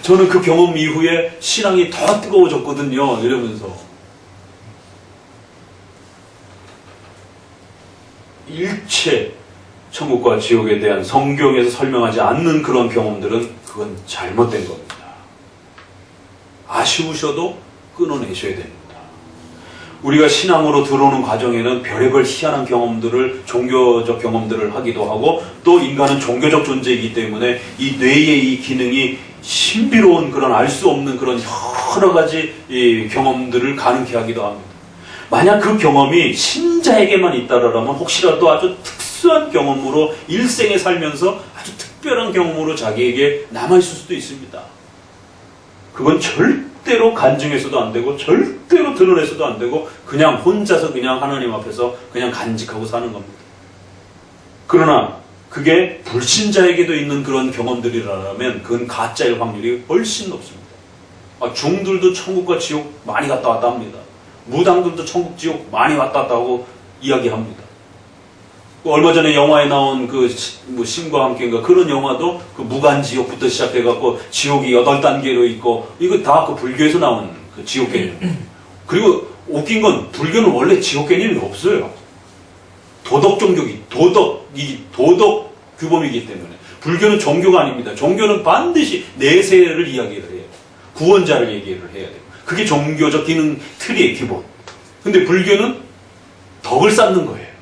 저는 그 경험 이후에 신앙이 더 뜨거워졌거든요. 이러면서 일체 천국과 지옥에 대한 성경에서 설명하지 않는 그런 경험들은 그건 잘못된 겁니다. 아쉬우셔도 끊어내셔야 됩니다. 우리가 신앙으로 들어오는 과정에는 별의별 희한한 경험들을, 종교적 경험들을 하기도 하고 또 인간은 종교적 존재이기 때문에 이 뇌의 이 기능이 신비로운 그런 알 수 없는 그런 여러 가지 이 경험들을 가능케 하기도 합니다. 만약 그 경험이 신자에게만 있다라면 혹시라도 아주 특수한 경험으로 일생에 살면서 아주 특별한 경험으로 자기에게 남아있을 수도 있습니다. 그건 절대로 간증해서도 안 되고 절대로 드러내서도 안 되고 그냥 혼자서 그냥 하나님 앞에서 그냥 간직하고 사는 겁니다. 그러나 그게 불신자에게도 있는 그런 경험들이라면 그건 가짜일 확률이 훨씬 높습니다. 중들도 천국과 지옥 많이 갔다 왔다 합니다. 무당들도 천국 지옥 많이 왔다 갔다 하고 이야기합니다. 얼마 전에 영화에 나온 그 신과 함께인가 그런 영화도 그 무간지옥부터 시작해갖고 지옥이 8단계로 있고 이거 다 그 불교에서 나온 그 지옥 개념. 그리고 웃긴 건 불교는 원래 지옥 개념이 없어요. 도덕 규범이기 때문에. 불교는 종교가 아닙니다. 종교는 반드시 내세를 이야기를 해야 돼요. 구원자를 얘기를 해야 돼요. 그게 종교적 기능 틀이에요, 기본. 근데 불교는 덕을 쌓는 거예요.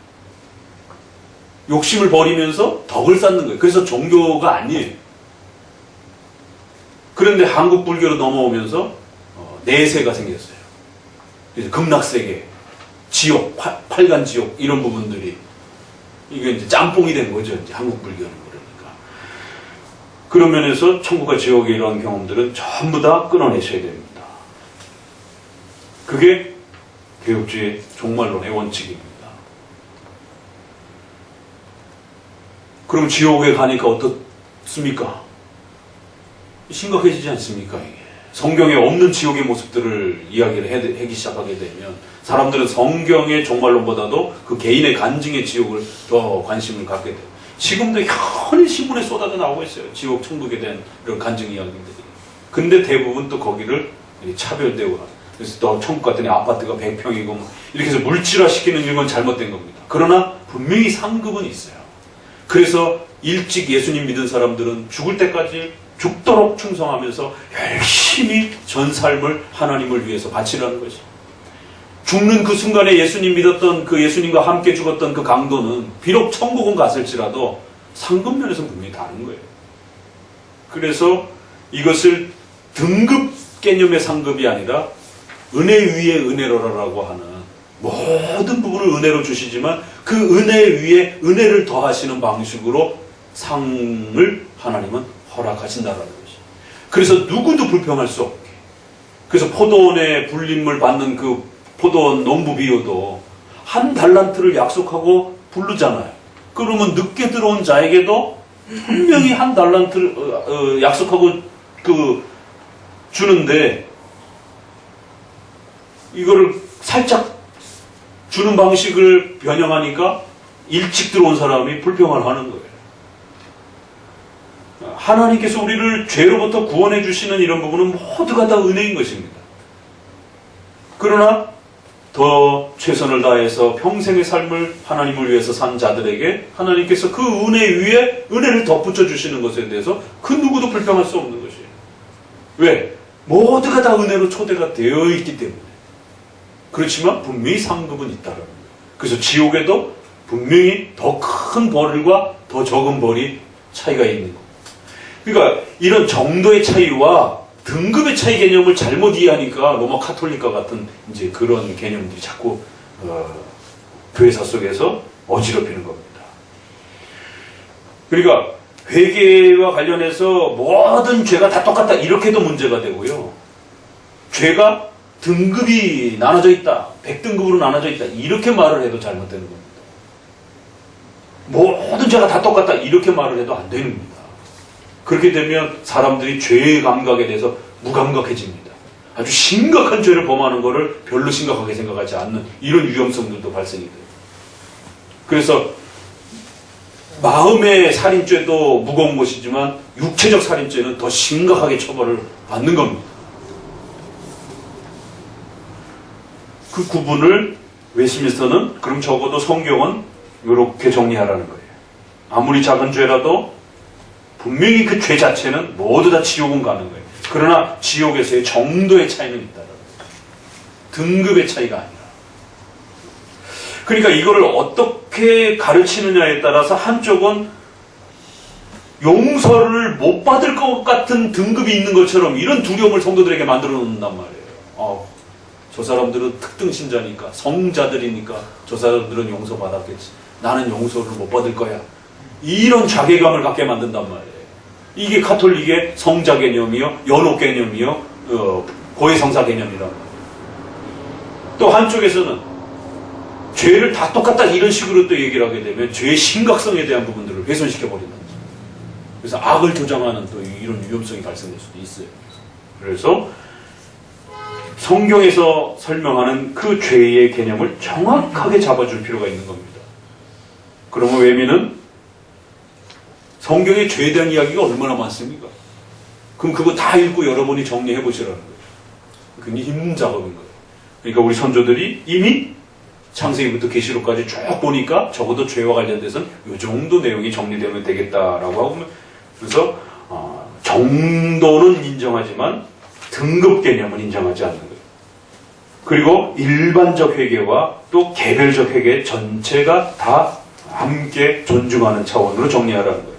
욕심을 버리면서 덕을 쌓는 거예요. 그래서 종교가 아니에요. 그런데 한국 불교로 넘어오면서 내세가 생겼어요. 그래서 극락세계, 지옥, 8간 지옥 이런 부분들이 이게 이제 짬뽕이 된 거죠. 이제 한국 불교는 그러니까. 그런 면에서 천국과 지옥의 이러한 경험들은 전부 다 끊어내셔야 됩니다. 그게 개혁주의 종말론의 원칙입니다. 그럼 지옥에 가니까 어떻습니까? 심각해지지 않습니까? 이게 성경에 없는 지옥의 모습들을 이야기를 하기 시작하게 되면 사람들은 성경의 종말론보다도 그 개인의 간증의 지옥을 더 관심을 갖게 돼요. 지금도 현히 신문에 쏟아져 나오고 있어요. 지옥, 천국에 대한 이런 간증 이야기들이. 근데 대부분 또 거기를 차별되고 그래서 또 천국 갔더니 아파트가 100평이고 뭐 이렇게 해서 물질화시키는 이런 건 잘못된 겁니다. 그러나 분명히 상급은 있어요. 그래서 일찍 예수님 믿은 사람들은 죽을 때까지 죽도록 충성하면서 열심히 전 삶을 하나님을 위해서 바치라는 것이. 죽는 그 순간에 예수님 믿었던 그 예수님과 함께 죽었던 그 강도는 비록 천국은 갔을지라도 상급 면에서 분명히 다른 거예요. 그래서 이것을 등급 개념의 상급이 아니라 은혜 위에 은혜로라고 하는 모든 부분을 은혜로 주시지만 그 은혜 위에 은혜를 더하시는 방식으로 상을 하나님은 허락하신다라는 것이. 그래서 누구도 불평할 수 없게. 그래서 포도원의 불림을 받는 그 포도원 농부 비유도 한 달란트를 약속하고 부르잖아요. 그러면 늦게 들어온 자에게도 분명히 한 달란트를 약속하고 주는데 이거를 살짝 주는 방식을 변형하니까 일찍 들어온 사람이 불평을 하는 거예요. 하나님께서 우리를 죄로부터 구원해 주시는 이런 부분은 모두가 다 은혜인 것입니다. 그러나 더 최선을 다해서 평생의 삶을 하나님을 위해서 산 자들에게 하나님께서 그 은혜 위에 은혜를 덧붙여 주시는 것에 대해서 그 누구도 불평할 수 없는 것이에요. 왜? 모두가 다 은혜로 초대가 되어 있기 때문에. 그렇지만 분명히 상급은 있다라는 거예요. 그래서 지옥에도 분명히 더 큰 벌과 더 적은 벌이 차이가 있는 거예요. 그러니까 이런 정도의 차이와 등급의 차이 개념을 잘못 이해하니까 로마 카톨릭과 같은 이제 그런 개념들이 자꾸 교회사 속에서 어지럽히는 겁니다. 그러니까 회개와 관련해서 모든 죄가 다 똑같다 이렇게도 문제가 되고요. 죄가 등급이 나눠져 있다. 100등급으로 나눠져 있다. 이렇게 말을 해도 잘못되는 겁니다. 모든 죄가 다 똑같다. 이렇게 말을 해도 안 되는 겁니다. 그렇게 되면 사람들이 죄의 감각에 대해서 무감각해집니다. 아주 심각한 죄를 범하는 것을 별로 심각하게 생각하지 않는 이런 위험성들도 발생이 돼요. 그래서 마음의 살인죄도 무거운 것이지만 육체적 살인죄는 더 심각하게 처벌을 받는 겁니다. 그 구분을 웨스민스터는 그럼 적어도 성경은 이렇게 정리하라는 거예요. 아무리 작은 죄라도 분명히 그 죄 자체는 모두 다 지옥은 가는 거예요. 그러나 지옥에서의 정도의 차이는 있다는 거예요. 등급의 차이가 아니라. 그러니까 이거를 어떻게 가르치느냐에 따라서 한쪽은 용서를 못 받을 것 같은 등급이 있는 것처럼 이런 두려움을 성도들에게 만들어 놓는단 말이에요. 저 사람들은 특등 신자니까, 성자들이니까 저 사람들은 용서받았겠지. 나는 용서를 못 받을 거야. 이런 자괴감을 갖게 만든단 말이에요. 이게 가톨릭의 성자 개념이요, 연옥 개념이요, 고해성사 개념이란 말이에요. 또 한쪽에서는 죄를 다 똑같다 이런 식으로 또 얘기를 하게 되면 죄의 심각성에 대한 부분들을 훼손시켜 버린다. 그래서 악을 조장하는 또 이런 위험성이 발생될 수도 있어요. 그래서 성경에서 설명하는 그 죄의 개념을 정확하게 잡아줄 필요가 있는 겁니다. 그러면 외미는 성경의 죄에 대한 이야기가 얼마나 많습니까? 그럼 그거 다 읽고 여러분이 정리해 보시라는 거예요. 굉장히 힘든 작업인 거예요. 그러니까 우리 선조들이 이미 창세기부터 계시록까지 쭉 보니까 적어도 죄와 관련돼서는 이 정도 내용이 정리되면 되겠다라고 하고, 그래서 정도는 인정하지만 등급 개념은 인정하지 않는 거예요. 그리고 일반적 회개와 또 개별적 회개 전체가 다 함께 존중하는 차원으로 정리하라는 거예요.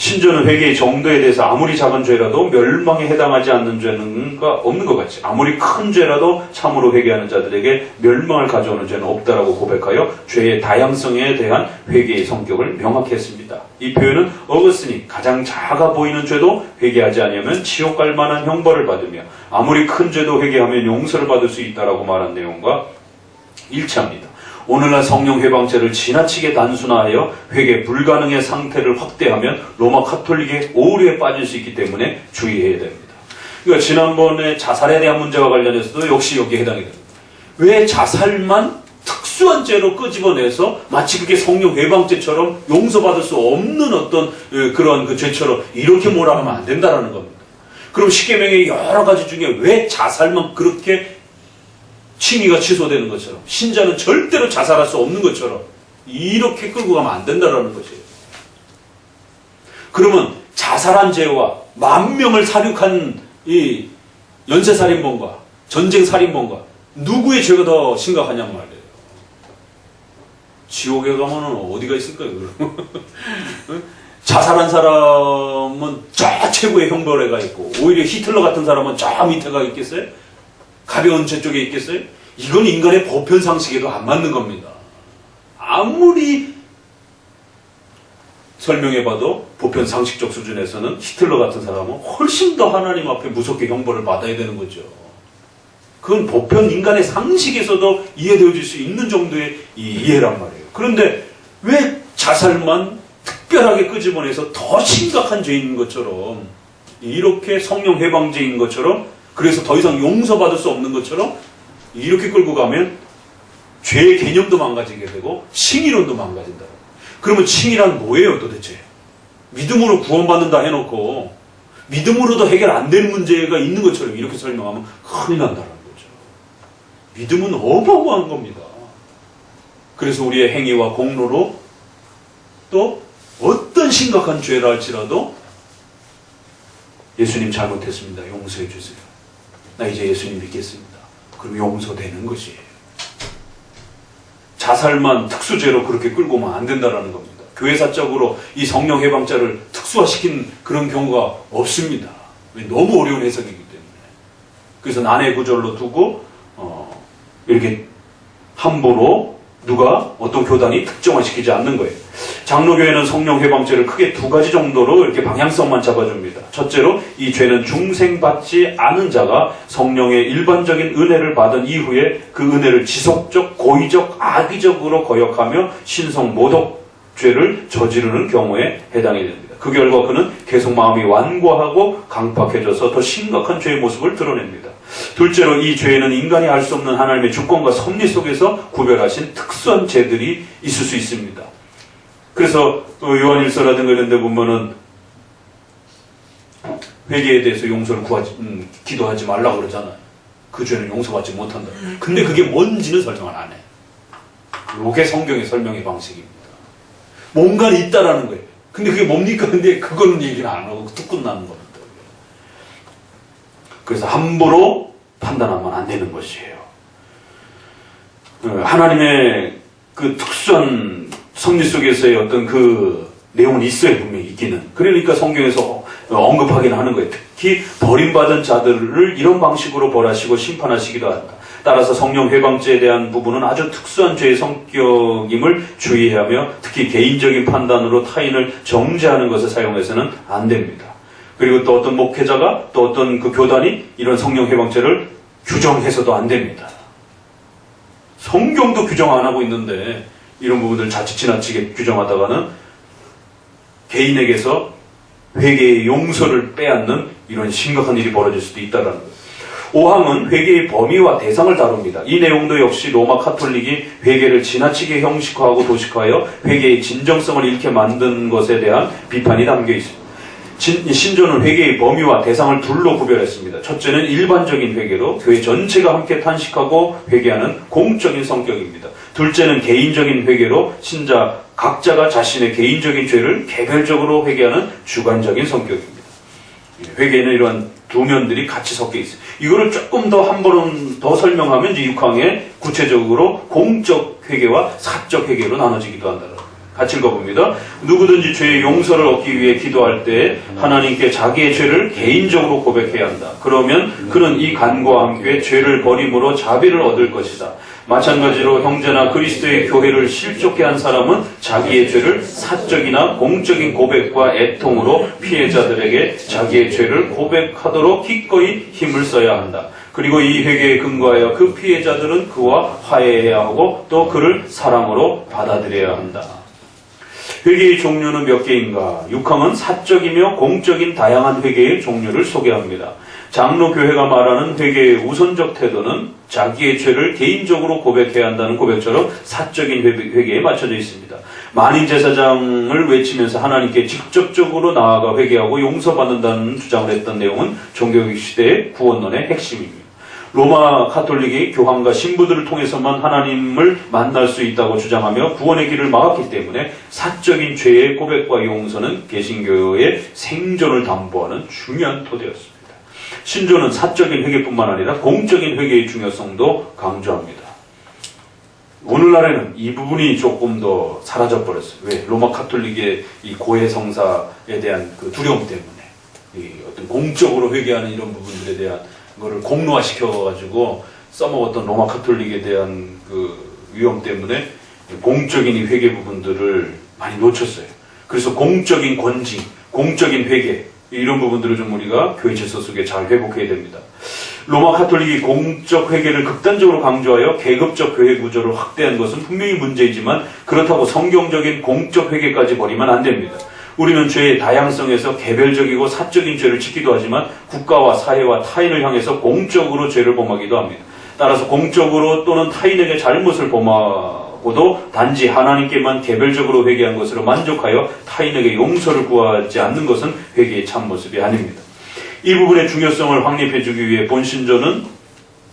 신조는 회개의 정도에 대해서 아무리 작은 죄라도 멸망에 해당하지 않는 죄는 없는 것 같이 아무리 큰 죄라도 참으로 회개하는 자들에게 멸망을 가져오는 죄는 없다라고 고백하여 죄의 다양성에 대한 회개의 성격을 명확히 했습니다. 이 표현은 어거스틴이 가장 작아 보이는 죄도 회개하지 않으면 지옥 갈 만한 형벌을 받으며 아무리 큰 죄도 회개하면 용서를 받을 수 있다라고 말한 내용과 일치합니다. 오늘날 성령 회방죄를 지나치게 단순화하여 회개 불가능의 상태를 확대하면 로마 카톨릭의 오류에 빠질 수 있기 때문에 주의해야 됩니다. 그러니까 지난번에 자살에 대한 문제와 관련해서도 역시 여기에 해당이 됩니다. 왜 자살만 특수한 죄로 끄집어내서 마치 그게 성령 회방죄처럼 용서받을 수 없는 어떤 그런 그 죄처럼 이렇게 몰아가면 안 된다라는 겁니다. 그럼 십계명의 여러 가지 중에 왜 자살만 그렇게 칭의가 취소되는 것처럼 신자는 절대로 자살할 수 없는 것처럼 이렇게 끌고 가면 안 된다는 것이에요. 그러면 자살한 죄와 10,000명을 살육한 이 연쇄살인범과 전쟁살인범과 누구의 죄가 더 심각하냔 말이에요. 지옥에 가면 어디가 있을까요? 자살한 사람은 저 최고의 형벌에 가 있고 오히려 히틀러 같은 사람은 저 밑에 가 있겠어요? 가벼운 죄 쪽에 있겠어요? 이건 인간의 보편 상식에도 안 맞는 겁니다. 아무리 설명해봐도 보편 상식적 수준에서는 히틀러 같은 사람은 훨씬 더 하나님 앞에 무섭게 형벌을 받아야 되는 거죠. 그건 보편 인간의 상식에서도 이해되어질 수 있는 정도의 이해란 말이에요. 그런데 왜 자살만 특별하게 끄집어내서 더 심각한 죄인 것처럼 이렇게 성령 해방죄인 것처럼 그래서 더 이상 용서받을 수 없는 것처럼 이렇게 끌고 가면 죄의 개념도 망가지게 되고 칭의론도 망가진다. 그러면 칭의란 뭐예요 도대체? 믿음으로 구원받는다 해놓고 믿음으로도 해결 안 되는 문제가 있는 것처럼 이렇게 설명하면 큰일 난다는 거죠. 믿음은 어마어마한 겁니다. 그래서 우리의 행위와 공로로 또 어떤 심각한 죄라 할지라도 예수님 잘못했습니다. 용서해 주세요. 나 이제 예수님 믿겠습니다. 그럼 용서되는 것이에요. 자살만 특수죄로 그렇게 끌고 오면 안 된다는 겁니다. 교회사적으로 이 성령 해방자를 특수화시킨 그런 경우가 없습니다. 너무 어려운 해석이기 때문에. 그래서 난해 구절로 두고 이렇게 함부로 누가 어떤 교단이 특정화시키지 않는 거예요. 장로교회는 성령 해방죄를 크게 2가지 정도로 이렇게 방향성만 잡아줍니다. 첫째로 이 죄는 중생받지 않은 자가 성령의 일반적인 은혜를 받은 이후에 그 은혜를 지속적, 고의적, 악의적으로 거역하며 신성 모독죄를 저지르는 경우에 해당이 됩니다. 그 결과 그는 계속 마음이 완고하고 강팍해져서 더 심각한 죄의 모습을 드러냅니다. 둘째로 이 죄에는 인간이 알 수 없는 하나님의 주권과 섭리 속에서 구별하신 특수한 죄들이 있을 수 있습니다. 그래서 요한일서라든가 이런 데 보면은 회개에 대해서 용서를 기도하지 말라고 그러잖아요. 그 죄는 용서받지 못한다. 근데 그게 뭔지는 설명을 안 해. 이게 성경의 설명의 방식입니다. 뭔가는 있다라는 거예요. 근데 그게 뭡니까? 근데 그거는 얘기를 안 하고 뚝 끝나는 겁니다. 그래서 함부로 판단하면 안 되는 것이에요. 하나님의 그 특수한 섭리 속에서의 어떤 그 내용은 있어요. 분명히 있기는. 그러니까 성경에서 언급하기는 하는 거예요. 특히 버림받은 자들을 이런 방식으로 벌하시고 심판하시기도 한다. 따라서 성령 회방죄에 대한 부분은 아주 특수한 죄의 성격임을 주의해야 하며 특히 개인적인 판단으로 타인을 정죄하는 것을 사용해서는 안 됩니다. 그리고 또 어떤 목회자가 또 어떤 그 교단이 이런 성령 회방죄를 규정해서도 안 됩니다. 성경도 규정 안 하고 있는데 이런 부분들 자칫 지나치게 규정하다가는 개인에게서 회개의 용서를 빼앗는 이런 심각한 일이 벌어질 수도 있다는 거예요. 5항은 회개의 범위와 대상을 다룹니다. 이 내용도 역시 로마 카톨릭이 회개를 지나치게 형식화하고 도식화하여 회개의 진정성을 잃게 만든 것에 대한 비판이 담겨 있습니다. 신조는 회개의 범위와 대상을 둘로 구별했습니다. 첫째는 일반적인 회개로 교회 전체가 함께 탄식하고 회개하는 공적인 성격입니다. 둘째는 개인적인 회개로 신자 각자가 자신의 개인적인 죄를 개별적으로 회개하는 주관적인 성격입니다. 회개는 이러한 두 면들이 같이 섞여 있어요. 이거를 조금 더 한 번 더 설명하면 이제 6항에 구체적으로 공적 회개와 사적 회개로 나눠지기도 한다는 거예요. 같이 읽어봅니다. 누구든지 죄의 용서를 얻기 위해 기도할 때 하나님께 자기의 죄를 개인적으로 고백해야 한다. 그러면 그는 이 간구와 함께 죄를 버림으로 자비를 얻을 것이다. 마찬가지로 형제나 그리스도의 교회를 실족해 한 사람은 자기의 죄를 사적이나 공적인 고백과 애통으로 피해자들에게 자기의 죄를 고백하도록 기꺼이 힘을 써야 한다. 그리고 이 회개에 근거하여 그 피해자들은 그와 화해해야 하고 또 그를 사랑으로 받아들여야 한다. 회개의 종류는 몇 개인가? 6항은 사적이며 공적인 다양한 회개의 종류를 소개합니다. 장로교회가 말하는 회개의 우선적 태도는 자기의 죄를 개인적으로 고백해야 한다는 고백처럼 사적인 회개에 맞춰져 있습니다. 만인제사장을 외치면서 하나님께 직접적으로 나아가 회개하고 용서받는다는 주장을 했던 내용은 종교개혁 시대의 구원론의 핵심입니다. 로마 가톨릭이 교황과 신부들을 통해서만 하나님을 만날 수 있다고 주장하며 구원의 길을 막았기 때문에 사적인 죄의 고백과 용서는 개신교의 생존을 담보하는 중요한 토대였습니다. 신조는 사적인 회개뿐만 아니라 공적인 회개의 중요성도 강조합니다. 오늘날에는 이 부분이 조금 더 사라져버렸어요. 왜? 로마 가톨릭의 이 고해 성사에 대한 그 두려움 때문에 이 어떤 공적으로 회개하는 이런 부분들에 대한 거를 공론화시켜가지고 써먹었던 로마 가톨릭에 대한 그 위험 때문에 공적인 이 회개 부분들을 많이 놓쳤어요. 그래서 공적인 권징, 공적인 회개 이런 부분들을 좀 우리가 교회 질서 속에 잘 회복해야 됩니다. 로마 가톨릭이 공적 회개를 극단적으로 강조하여 계급적 교회 구조를 확대한 것은 분명히 문제이지만 그렇다고 성경적인 공적 회개까지 버리면 안 됩니다. 우리는 죄의 다양성에서 개별적이고 사적인 죄를 짓기도 하지만 국가와 사회와 타인을 향해서 공적으로 죄를 범하기도 합니다. 따라서 공적으로 또는 타인에게 잘못을 범하고도 단지 하나님께만 개별적으로 회개한 것으로 만족하여 타인에게 용서를 구하지 않는 것은 회개의 참모습이 아닙니다. 이 부분의 중요성을 확립해주기 위해 본신조는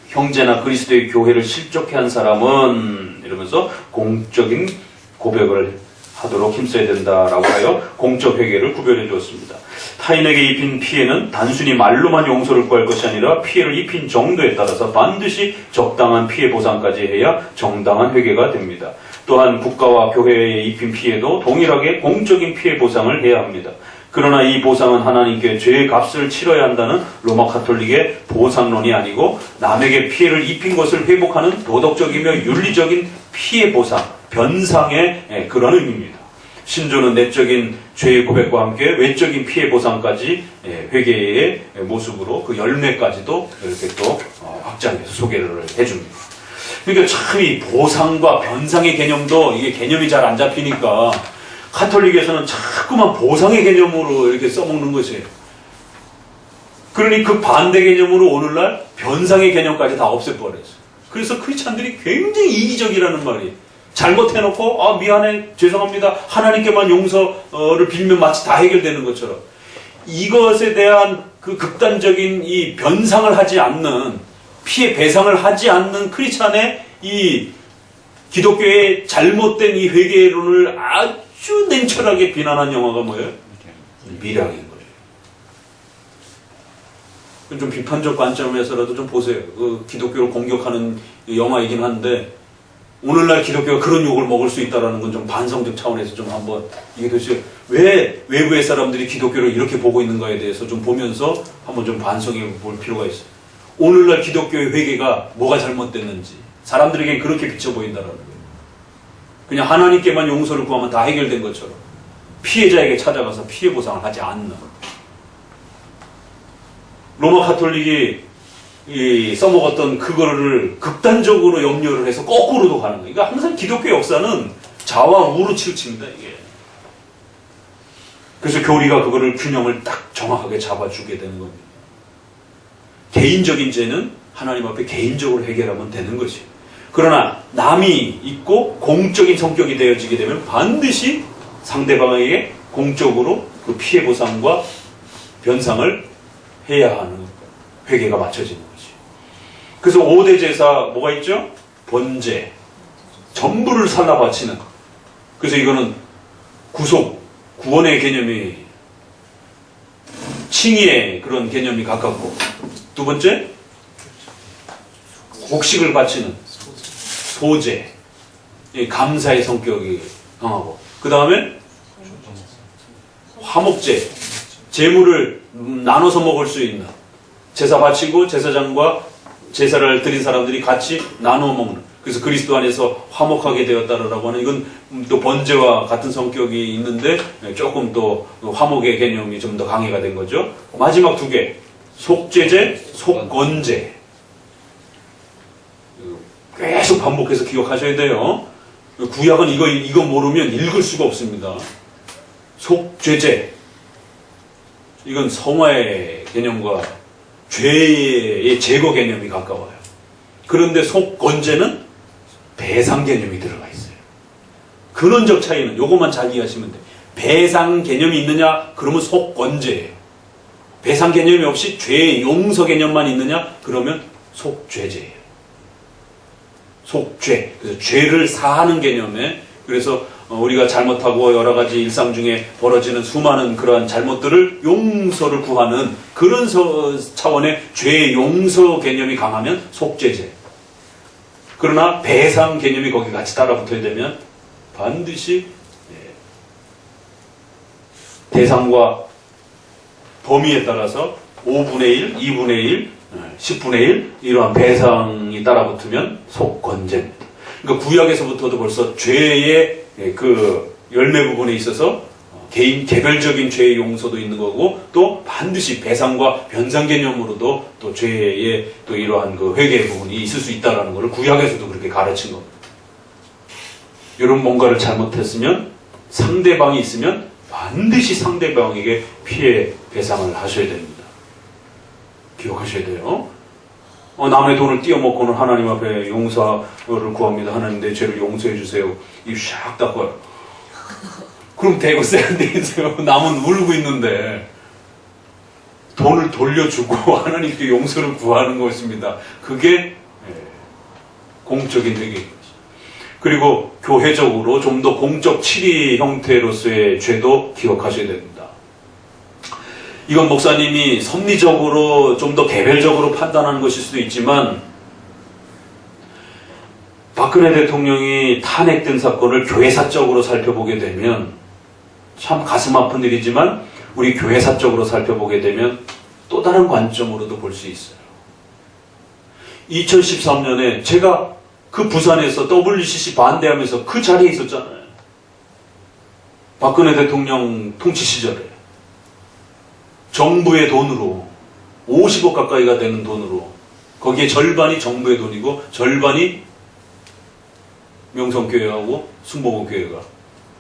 형제나 그리스도의 교회를 실족해 한 사람은 이러면서 공적인 고백을 하도록 힘써야 된다라고 하여 공적 회개를 구별해 주었습니다. 타인에게 입힌 피해는 단순히 말로만 용서를 구할 것이 아니라 피해를 입힌 정도에 따라서 반드시 적당한 피해 보상까지 해야 정당한 회개가 됩니다. 또한 국가와 교회에 입힌 피해도 동일하게 공적인 피해 보상을 해야 합니다. 그러나 이 보상은 하나님께 죄의 값을 치러야 한다는 로마 가톨릭의 보상론이 아니고 남에게 피해를 입힌 것을 회복하는 도덕적이며 윤리적인 피해 보상, 변상의 그런 의미입니다. 신조는 내적인 죄의 고백과 함께 외적인 피해 보상까지 회개의 모습으로 그 열매까지도 이렇게 또 확장해서 소개를 해줍니다. 그러니까 참 이 보상과 변상의 개념도 이게 개념이 잘 안 잡히니까 가톨릭에서는 자꾸만 보상의 개념으로 이렇게 써먹는 것이에요. 그러니 그 반대 개념으로 오늘날 변상의 개념까지 다 없애버렸어요. 그래서 크리스찬들이 굉장히 이기적이라는 말이에요. 잘못해놓고 아 미안해 죄송합니다 하나님께만 용서를 빌면 마치 다 해결되는 것처럼 이것에 대한 그 극단적인 이 변상을 하지 않는 피해 배상을 하지 않는 크리스찬의 이 기독교의 잘못된 이 회개론을 아주 냉철하게 비난한 영화가 뭐예요? 미량인 거예요. 좀 비판적 관점에서라도 좀 보세요. 그 기독교를 공격하는 영화이긴 한데 오늘날 기독교가 그런 욕을 먹을 수 있다는 건 좀 반성적 차원에서 좀 한번 이게 도대체 왜 외부의 사람들이 기독교를 이렇게 보고 있는가에 대해서 좀 보면서 한번 좀 반성해 볼 필요가 있어요. 오늘날 기독교의 회개가 뭐가 잘못됐는지 사람들에게 그렇게 비쳐 보인다는 거예요. 그냥 하나님께만 용서를 구하면 다 해결된 것처럼 피해자에게 찾아가서 피해 보상을 하지 않는 로마 가톨릭이 써먹었던 그거를 극단적으로 염려를 해서 거꾸로도 가는 거예요. 그러니까 항상 기독교 역사는 좌와 우로 치우칩니다, 이게. 그래서 교리가 그거를 균형을 딱 정확하게 잡아주게 되는 겁니다. 개인적인 죄는 하나님 앞에 개인적으로 해결하면 되는 것이에요. 그러나 남이 있고 공적인 성격이 되어지게 되면 반드시 상대방에게 공적으로 그 피해 보상과 변상을 해야 하는 회개가 맞춰지는 거죠. 그래서 5대 제사 뭐가 있죠? 번제, 전부를 살라 바치는. 그래서 이거는 구속, 구원의 개념이 칭의의 그런 개념이 가깝고 두 번째 곡식을 바치는 소제, 감사의 성격이 강하고 그 다음에 화목제, 제물을 나눠서 먹을 수 있는, 제사 바치고 제사장과 제사를 드린 사람들이 같이 나누어 먹는, 그래서 그리스도 안에서 화목하게 되었다라고 하는, 이건 또 번제와 같은 성격이 있는데 조금 또 화목의 개념이 좀 더 강해가 된 거죠. 마지막 두 개, 속죄제, 속건제. 계속 반복해서 기억하셔야 돼요. 구약은 이거 모르면 읽을 수가 없습니다. 속죄제, 이건 성화의 개념과 죄의 제거 개념이 가까워요. 그런데 속건제는 배상 개념이 들어가 있어요. 근원적 차이는 요것만 잘 이해하시면 돼요. 배상 개념이 있느냐? 그러면 속건제예요. 배상 개념이 없이 죄의 용서 개념만 있느냐? 그러면 속죄제예요. 속죄. 그래서 죄를 사하는 개념에, 그래서 우리가 잘못하고 여러 가지 일상 중에 벌어지는 수많은 그러한 잘못들을 용서를 구하는 그런 차원의 죄의 용서 개념이 강하면 속죄제. 그러나 배상 개념이 거기 같이 따라붙어야 되면 반드시 대상과 범위에 따라서 5분의 1, 2분의 1, 10분의 1 이러한 배상이 따라붙으면 속건제입니다. 그러니까 구약에서부터도 벌써 죄의 그 열매 부분에 있어서 개인 개별적인 죄의 용서도 있는 거고, 또 반드시 배상과 변상 개념으로도 또 죄의 또 이러한 그 회개 부분이 있을 수 있다라는 것을 구약에서도 그렇게 가르친 겁니다. 이런 뭔가를 잘못했으면 상대방이 있으면 반드시 상대방에게 피해 배상을 하셔야 됩니다. 기억하셔야 돼요. 남의 돈을 띄어먹고는 하나님 앞에 용서를 구합니다. 하나님 내 죄를 용서해 주세요. 입 샥 닦아요. 그럼 대고 쎄안 되겠어요. 남은 울고 있는데 돈을 돌려주고 하나님께 용서를 구하는 것입니다. 그게 공적인 회개입니다. 그리고 교회적으로 좀 더 공적 치리 형태로서의 죄도 기억하셔야 됩니다. 이건 목사님이 섭리적으로 좀 더 개별적으로 판단하는 것일 수도 있지만, 박근혜 대통령이 탄핵된 사건을 교회사적으로 살펴보게 되면 참 가슴 아픈 일이지만, 우리 교회사적으로 살펴보게 되면 또 다른 관점으로도 볼 수 있어요. 2013년에 제가 그 부산에서 WCC 반대하면서 그 자리에 있었잖아요. 박근혜 대통령 통치 시절에 정부의 돈으로 50억 가까이가 되는 돈으로, 거기에 절반이 정부의 돈이고 절반이 명성교회하고 순복음교회가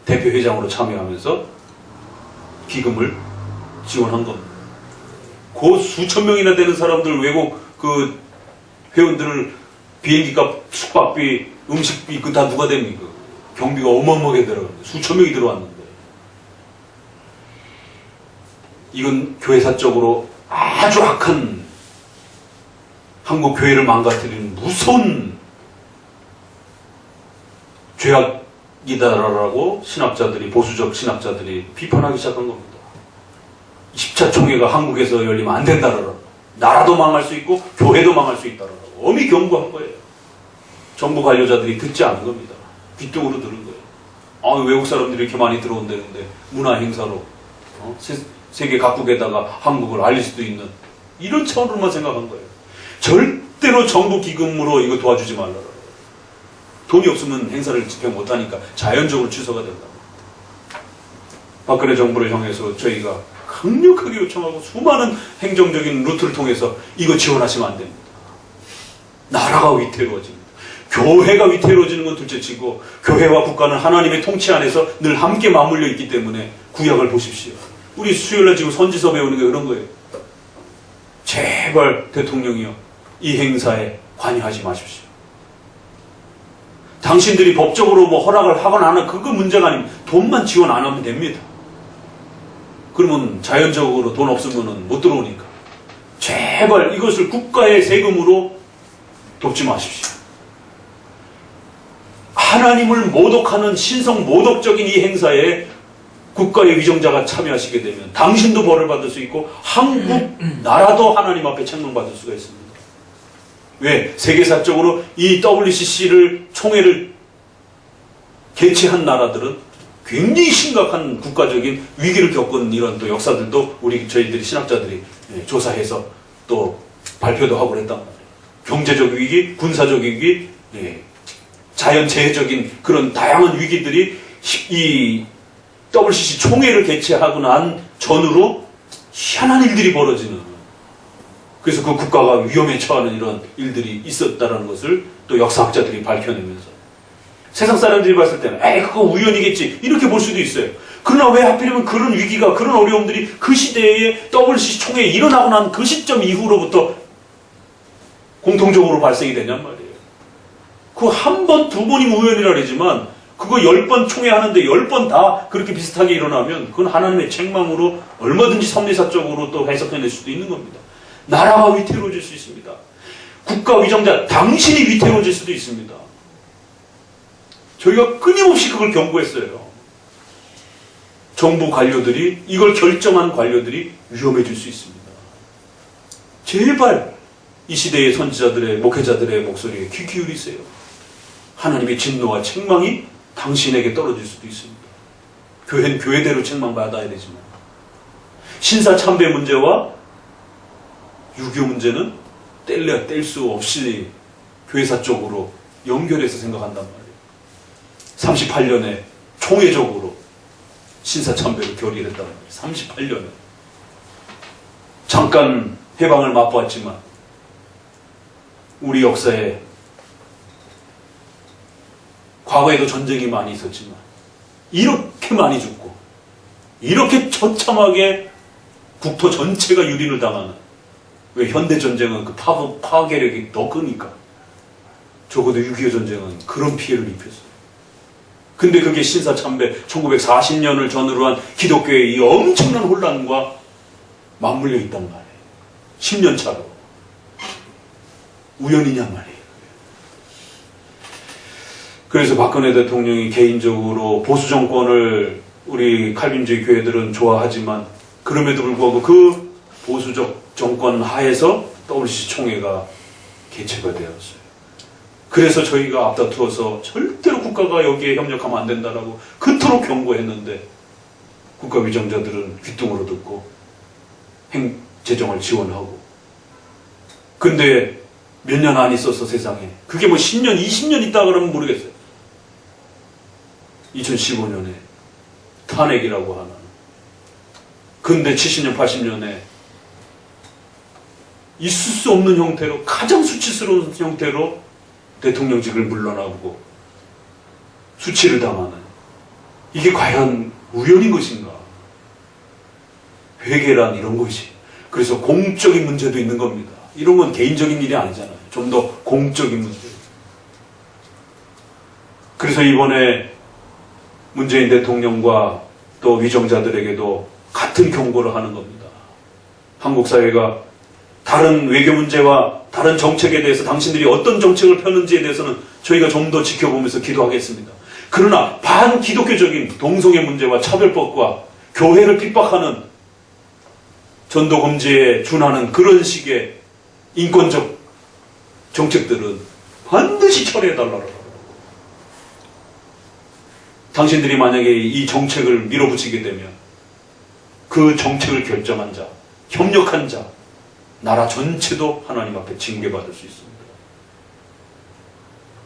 대표회장으로 참여하면서 기금을 지원한 겁니다. 그 수천 명이나 되는 사람들, 외국 그 회원들을 비행기값, 숙박비, 음식비, 그 다 누가 됩니까? 경비가 어마어마하게 들어갔는데, 수천 명이 들어왔는데. 이건 교회사적으로 아주 악한, 한국 교회를 망가뜨리는 무서운 죄악이다라고 신학자들이, 보수적 신학자들이 비판하기 시작한 겁니다. 10차 총회가 한국에서 열리면 안 된다라고. 나라도 망할 수 있고 교회도 망할 수 있다라고 엄히 경고한 거예요. 정부 관료자들이 듣지 않은 겁니다. 귀뚱으로 들은 거예요. 외국 사람들이 이렇게 많이 들어온다는데 문화 행사로 세계 각국에다가 한국을 알릴 수도 있는, 이런 차원으로만 생각한 거예요. 절대로 정부 기금으로 이거 도와주지 말라라. 돈이 없으면 행사를 집행 못하니까 자연적으로 취소가 된다. 박근혜 정부를 향해서 저희가 강력하게 요청하고 수많은 행정적인 루트를 통해서 이거 지원하시면 안 됩니다. 나라가 위태로워집니다. 교회가 위태로워지는 건 둘째치고, 교회와 국가는 하나님의 통치 안에서 늘 함께 맞물려 있기 때문에 구약을 보십시오. 우리 수요일날 지금 선지서 배우는 게 그런 거예요. 제발 대통령이요, 이 행사에 관여하지 마십시오. 당신들이 법적으로 뭐 허락을 하거나 하는 그거 문제가 아닙니다. 돈만 지원 안 하면 됩니다. 그러면 자연적으로 돈 없으면 못 들어오니까. 제발 이것을 국가의 세금으로 돕지 마십시오. 하나님을 모독하는 신성 모독적인 이 행사에 국가의 위정자가 참여하시게 되면 당신도 벌을 받을 수 있고 한국 나라도 하나님 앞에 책망받을 수가 있습니다. 왜? 세계사적으로 이 WCC를 총회를 개최한 나라들은 굉장히 심각한 국가적인 위기를 겪은 이런 또 역사들도 저희들이 신학자들이 조사해서 또 발표도 하고 그랬단 말이에요. 경제적 위기, 군사적 위기, 자연재해적인 그런 다양한 위기들이 이 WCC 총회를 개최하고 난 전후로 희한한 일들이 벌어지는, 그래서 그 국가가 위험에 처하는 이런 일들이 있었다는 것을 또 역사학자들이 밝혀내면서 세상 사람들이 봤을 때는 에이 그거 우연이겠지 이렇게 볼 수도 있어요. 그러나 왜 하필이면 그런 위기가, 그런 어려움들이 그 시대에 WCC 총회에 일어나고 난 그 시점 이후로부터 공통적으로 발생이 되냔 말이에요. 그 한 번, 두 번이면 우연이라 그러지만 그거 10번 총회하는데 10번 다 그렇게 비슷하게 일어나면 그건 하나님의 책망으로 얼마든지 섭리사적으로 또 해석해낼 수도 있는 겁니다. 나라가 위태로워질 수 있습니다. 국가 위정자 당신이 위태로워질 수도 있습니다. 저희가 끊임없이 그걸 경고했어요. 정부 관료들이, 이걸 결정한 관료들이 위험해질 수 있습니다. 제발 이 시대의 선지자들의, 목회자들의 목소리에 귀 기울이세요. 하나님의 진노와 책망이 당신에게 떨어질 수도 있습니다. 교회는 교회대로 책망받아야 되지만 신사참배 문제와 유교 문제는 뗄래야 뗄 수 없이 교회사 쪽으로 연결해서 생각한단 말이에요. 38년에 총회적으로 신사참배를 결의했단 말이에요. 38년에. 잠깐 해방을 맛보았지만 우리 역사에 과거에도 전쟁이 많이 있었지만 이렇게 많이 죽고 이렇게 처참하게 국토 전체가 유린을 당하는, 왜 현대전쟁은 그 파괴력이 더 크니까 적어도 6.25 전쟁은 그런 피해를 입혔어요. 근데 그게 신사참배 1940년을 전후로 한 기독교의 이 엄청난 혼란과 맞물려 있단 말이에요. 10년 차로. 우연이냐 말이에요. 그래서 박근혜 대통령이 개인적으로 보수 정권을 우리 칼빈주의 교회들은 좋아하지만 그럼에도 불구하고 그 보수적 정권 하에서 WCC 총회가 개최가 되었어요. 그래서 저희가 앞다투어서 절대로 국가가 여기에 협력하면 안 된다라고 그토록 경고했는데 국가 위정자들은 귓등으로 듣고 재정을 지원하고, 근데 몇 년 안 있어서 세상에 그게 뭐 10년, 20년 있다 그러면 모르겠어요. 2015년에 탄핵이라고 하는, 근데 70년, 80년에 있을 수 없는 형태로, 가장 수치스러운 형태로 대통령직을 물러나고 수치를 당하는, 이게 과연 우연인 것인가? 회계란 이런 것이. 그래서 공적인 문제도 있는 겁니다. 이런 건 개인적인 일이 아니잖아요. 좀 더 공적인 문제. 그래서 이번에 문재인 대통령과 또 위정자들에게도 같은 경고를 하는 겁니다. 한국 사회가 다른 외교 문제와 다른 정책에 대해서 당신들이 어떤 정책을 펴는지에 대해서는 저희가 좀 더 지켜보면서 기도하겠습니다. 그러나 반기독교적인 동성애 문제와 차별법과 교회를 핍박하는 전도금지에 준하는 그런 식의 인권적 정책들은 반드시 처리해달라고. 당신들이 만약에 이 정책을 밀어붙이게 되면 그 정책을 결정한 자, 협력한 자, 나라 전체도 하나님 앞에 징계받을 수 있습니다.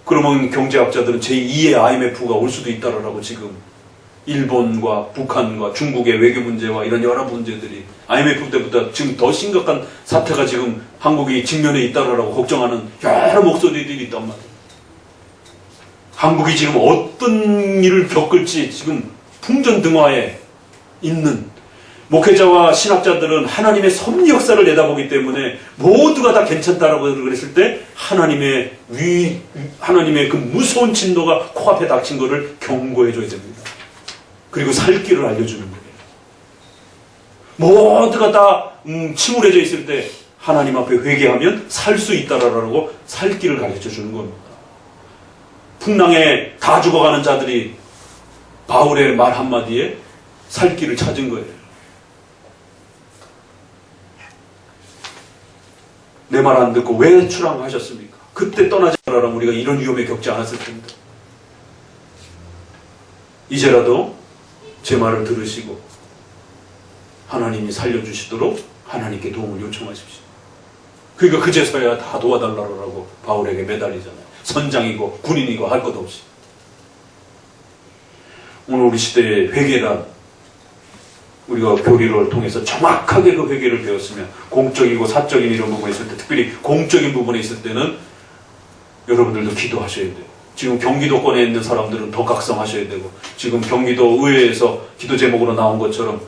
그러면 경제학자들은 제2의 IMF가 올 수도 있다라고 지금 일본과 북한과 중국의 외교 문제와 이런 여러 문제들이 IMF 때보다 지금 더 심각한 사태가 지금 한국이 직면해 있다라고 걱정하는 여러 목소리들이 있단 말이에요. 한국이 지금 어떤 일을 겪을지 지금 풍전등화에 있는, 목회자와 신학자들은 하나님의 섭리 역사를 내다보기 때문에 모두가 다 괜찮다라고 그랬을 때 하나님의 그 무서운 진노가 코앞에 닥친 것을 경고해줘야 됩니다. 그리고 살 길을 알려주는 거예요. 모두가 다 침울해져 있을 때 하나님 앞에 회개하면 살 수 있다라고 살 길을 가르쳐 주는 겁니다. 풍랑에 다 죽어가는 자들이 바울의 말 한마디에 살 길을 찾은 거예요. 내 말 안 듣고 왜 출항하셨습니까? 그때 떠나지 말라면 우리가 이런 위험에 겪지 않았을 텐데. 이제라도 제 말을 들으시고 하나님이 살려주시도록 하나님께 도움을 요청하십시오. 그러니까 그제서야 다 도와달라고 바울에게 매달리잖아요. 선장이고 군인이고 할 것 없이. 오늘 우리 시대의 회개란 우리가 교리를 통해서 정확하게 그 회개를 배웠으면 공적이고 사적인 이런 부분에 있을 때, 특별히 공적인 부분에 있을 때는 여러분들도 기도하셔야 돼요. 지금 경기도권에 있는 사람들은 더 각성하셔야 되고, 지금 경기도 의회에서 기도 제목으로 나온 것처럼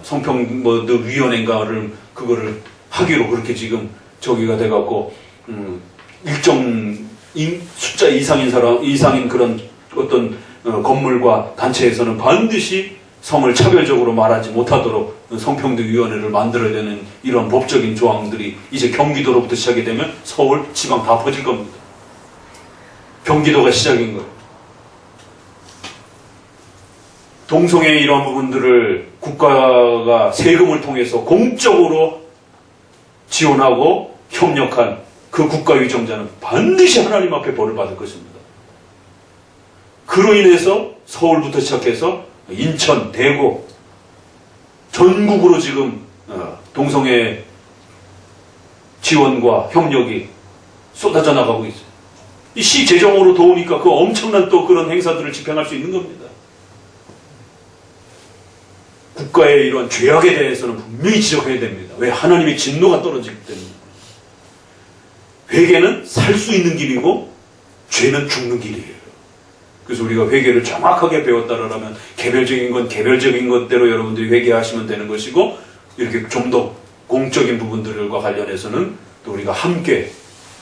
성평위원회인가를 그거를 하기로 그렇게 지금 저기가 돼갖고 일정 숫자 이상인 그런 어떤 건물과 단체에서는 반드시 성을 차별적으로 말하지 못하도록 성평등위원회를 만들어야 되는 이런 법적인 조항들이 이제 경기도로부터 시작이 되면 서울, 지방 다 퍼질 겁니다. 경기도가 시작인 거예요. 동성애의 이런 부분들을 국가가 세금을 통해서 공적으로 지원하고 협력한 그 국가위정자는 반드시 하나님 앞에 벌을 받을 것입니다. 그로 인해서 서울부터 시작해서 인천, 대구, 전국으로 지금 동성애 지원과 협력이 쏟아져 나가고 있어요. 이 시 재정으로 도우니까 그 엄청난 또 그런 행사들을 집행할 수 있는 겁니다. 국가의 이러한 죄악에 대해서는 분명히 지적해야 됩니다. 왜? 하나님의 진노가 떨어지기 때문에. 회개는 살 수 있는 길이고 죄는 죽는 길이에요. 그래서 우리가 회개를 정확하게 배웠다라면 개별적인 건 개별적인 것대로 여러분들이 회개하시면 되는 것이고, 이렇게 좀 더 공적인 부분들과 관련해서는 또 우리가 함께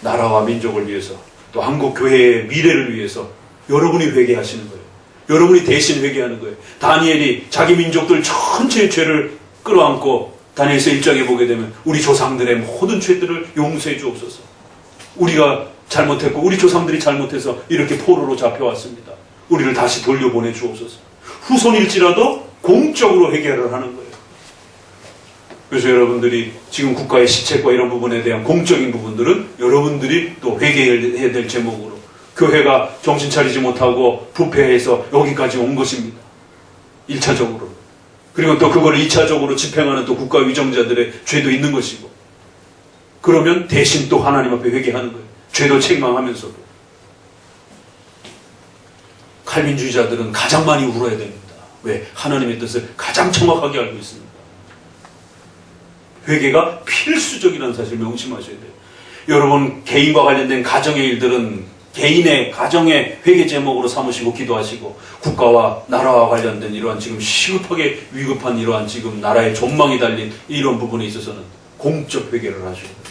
나라와 민족을 위해서, 또 한국 교회의 미래를 위해서 여러분이 회개하시는 거예요. 여러분이 대신 회개하는 거예요. 다니엘이 자기 민족들 전체의 죄를 끌어안고 다니엘서 1장에 보게 되면 우리 조상들의 모든 죄들을 용서해 주옵소서. 우리가 잘못했고 우리 조상들이 잘못해서 이렇게 포로로 잡혀왔습니다. 우리를 다시 돌려보내 주옵소서. 후손일지라도 공적으로 회개를 하는 거예요. 그래서 여러분들이 지금 국가의 시책과 이런 부분에 대한 공적인 부분들은 여러분들이 또 회개해야 될 제목으로, 교회가 정신 차리지 못하고 부패해서 여기까지 온 것입니다. 1차적으로. 그리고 또 그걸 2차적으로 집행하는 또 국가 위정자들의 죄도 있는 것이고, 그러면 대신 또 하나님 앞에 회개하는 거예요. 죄도 책망하면서도. 칼빈주의자들은 가장 많이 울어야 됩니다. 왜? 하나님의 뜻을 가장 정확하게 알고 있습니다. 회개가 필수적이라는 사실을 명심하셔야 돼요. 여러분, 개인과 관련된 가정의 일들은 개인의 가정의 회개 제목으로 삼으시고 기도하시고, 국가와 나라와 관련된 이러한 지금 시급하게 위급한 이러한 지금 나라의 전망이 달린 이런 부분에 있어서는 공적 회개를 하셔야 돼요.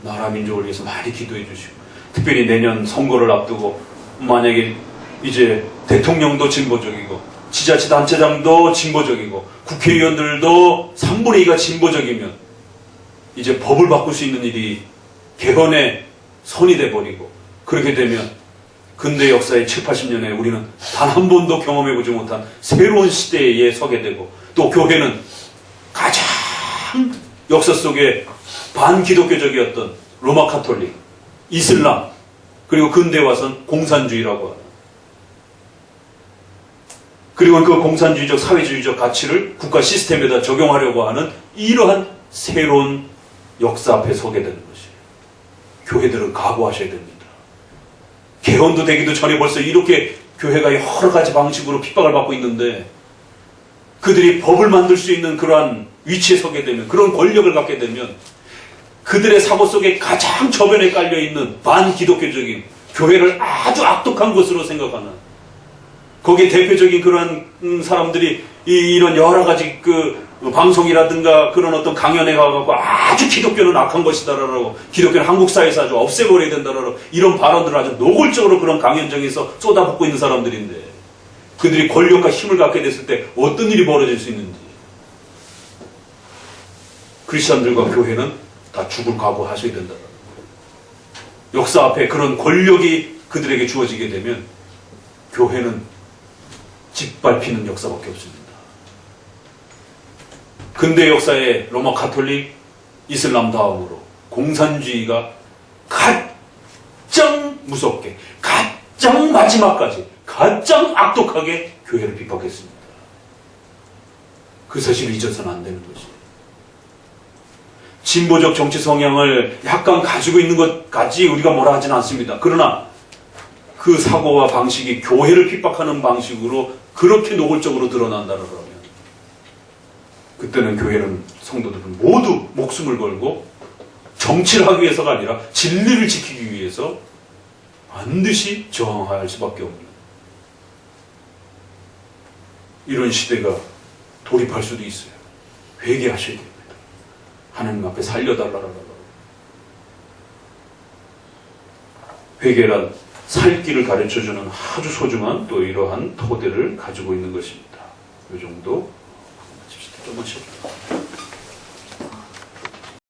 나라 민족을 위해서 많이 기도해 주시고, 특별히 내년 선거를 앞두고 만약에 이제 대통령도 진보적이고 지자체단체장도 진보적이고 국회의원들도 3분의 2가 진보적이면 이제 법을 바꿀 수 있는 일이 개헌의 선이 돼버리고, 그렇게 되면 근대 역사의 7, 80년에 우리는 단 한 번도 경험해보지 못한 새로운 시대에 서게 되고, 또 교회는 가장 역사 속에 반기독교적이었던 로마 카톨릭, 이슬람, 그리고 근대 와선 공산주의라고 하는, 그리고 그 공산주의적 사회주의적 가치를 국가 시스템에다 적용하려고 하는 이러한 새로운 역사 앞에 서게 되는 것이에요. 교회들은 각오하셔야 됩니다. 개헌도 되기도 전에 벌써 이렇게 교회가 여러 가지 방식으로 핍박을 받고 있는데, 그들이 법을 만들 수 있는 그러한 위치에 서게 되면, 그런 권력을 갖게 되면, 그들의 사고 속에 가장 저변에 깔려있는 반기독교적인 교회를 아주 악독한 것으로 생각하는, 거기에 대표적인 그러한 사람들이 이런 여러 가지 그 방송이라든가 그런 어떤 강연에 가갖고 아주 기독교는 악한 것이다라고, 기독교는 한국 사회에서 아주 없애버려야 된다라고 이런 발언들을 아주 노골적으로 그런 강연장에서 쏟아붓고 있는 사람들인데, 그들이 권력과 힘을 갖게 됐을 때 어떤 일이 벌어질 수 있는지, 크리스천들과 교회는 다 죽을 각오하셔야 된다. 역사 앞에 그런 권력이 그들에게 주어지게 되면 교회는 짓밟히는 역사밖에 없습니다. 근대 역사의 로마 카톨릭, 이슬람 다음으로 공산주의가 가장 무섭게, 가장 마지막까지, 가장 악독하게 교회를 핍박했습니다. 그 사실을 잊어서는 안 되는 것이. 진보적 정치 성향을 약간 가지고 있는 것까지 우리가 뭐라 하지는 않습니다. 그러나 그 사고와 방식이 교회를 핍박하는 방식으로 그렇게 노골적으로 드러난다는 거라면 그때는 교회는 성도들은 모두 목숨을 걸고 정치를 하기 위해서가 아니라 진리를 지키기 위해서 반드시 저항할 수밖에 없는 이런 시대가 돌입할 수도 있어요. 회개하셔야 됩니다. 하나님 앞에 살려달라라고. 회개란 살 길을 가르쳐주는 아주 소중한 또 이러한 토대를 가지고 있는 것입니다. 이 정도 마칩시다. 조금만 쉬어볼까요?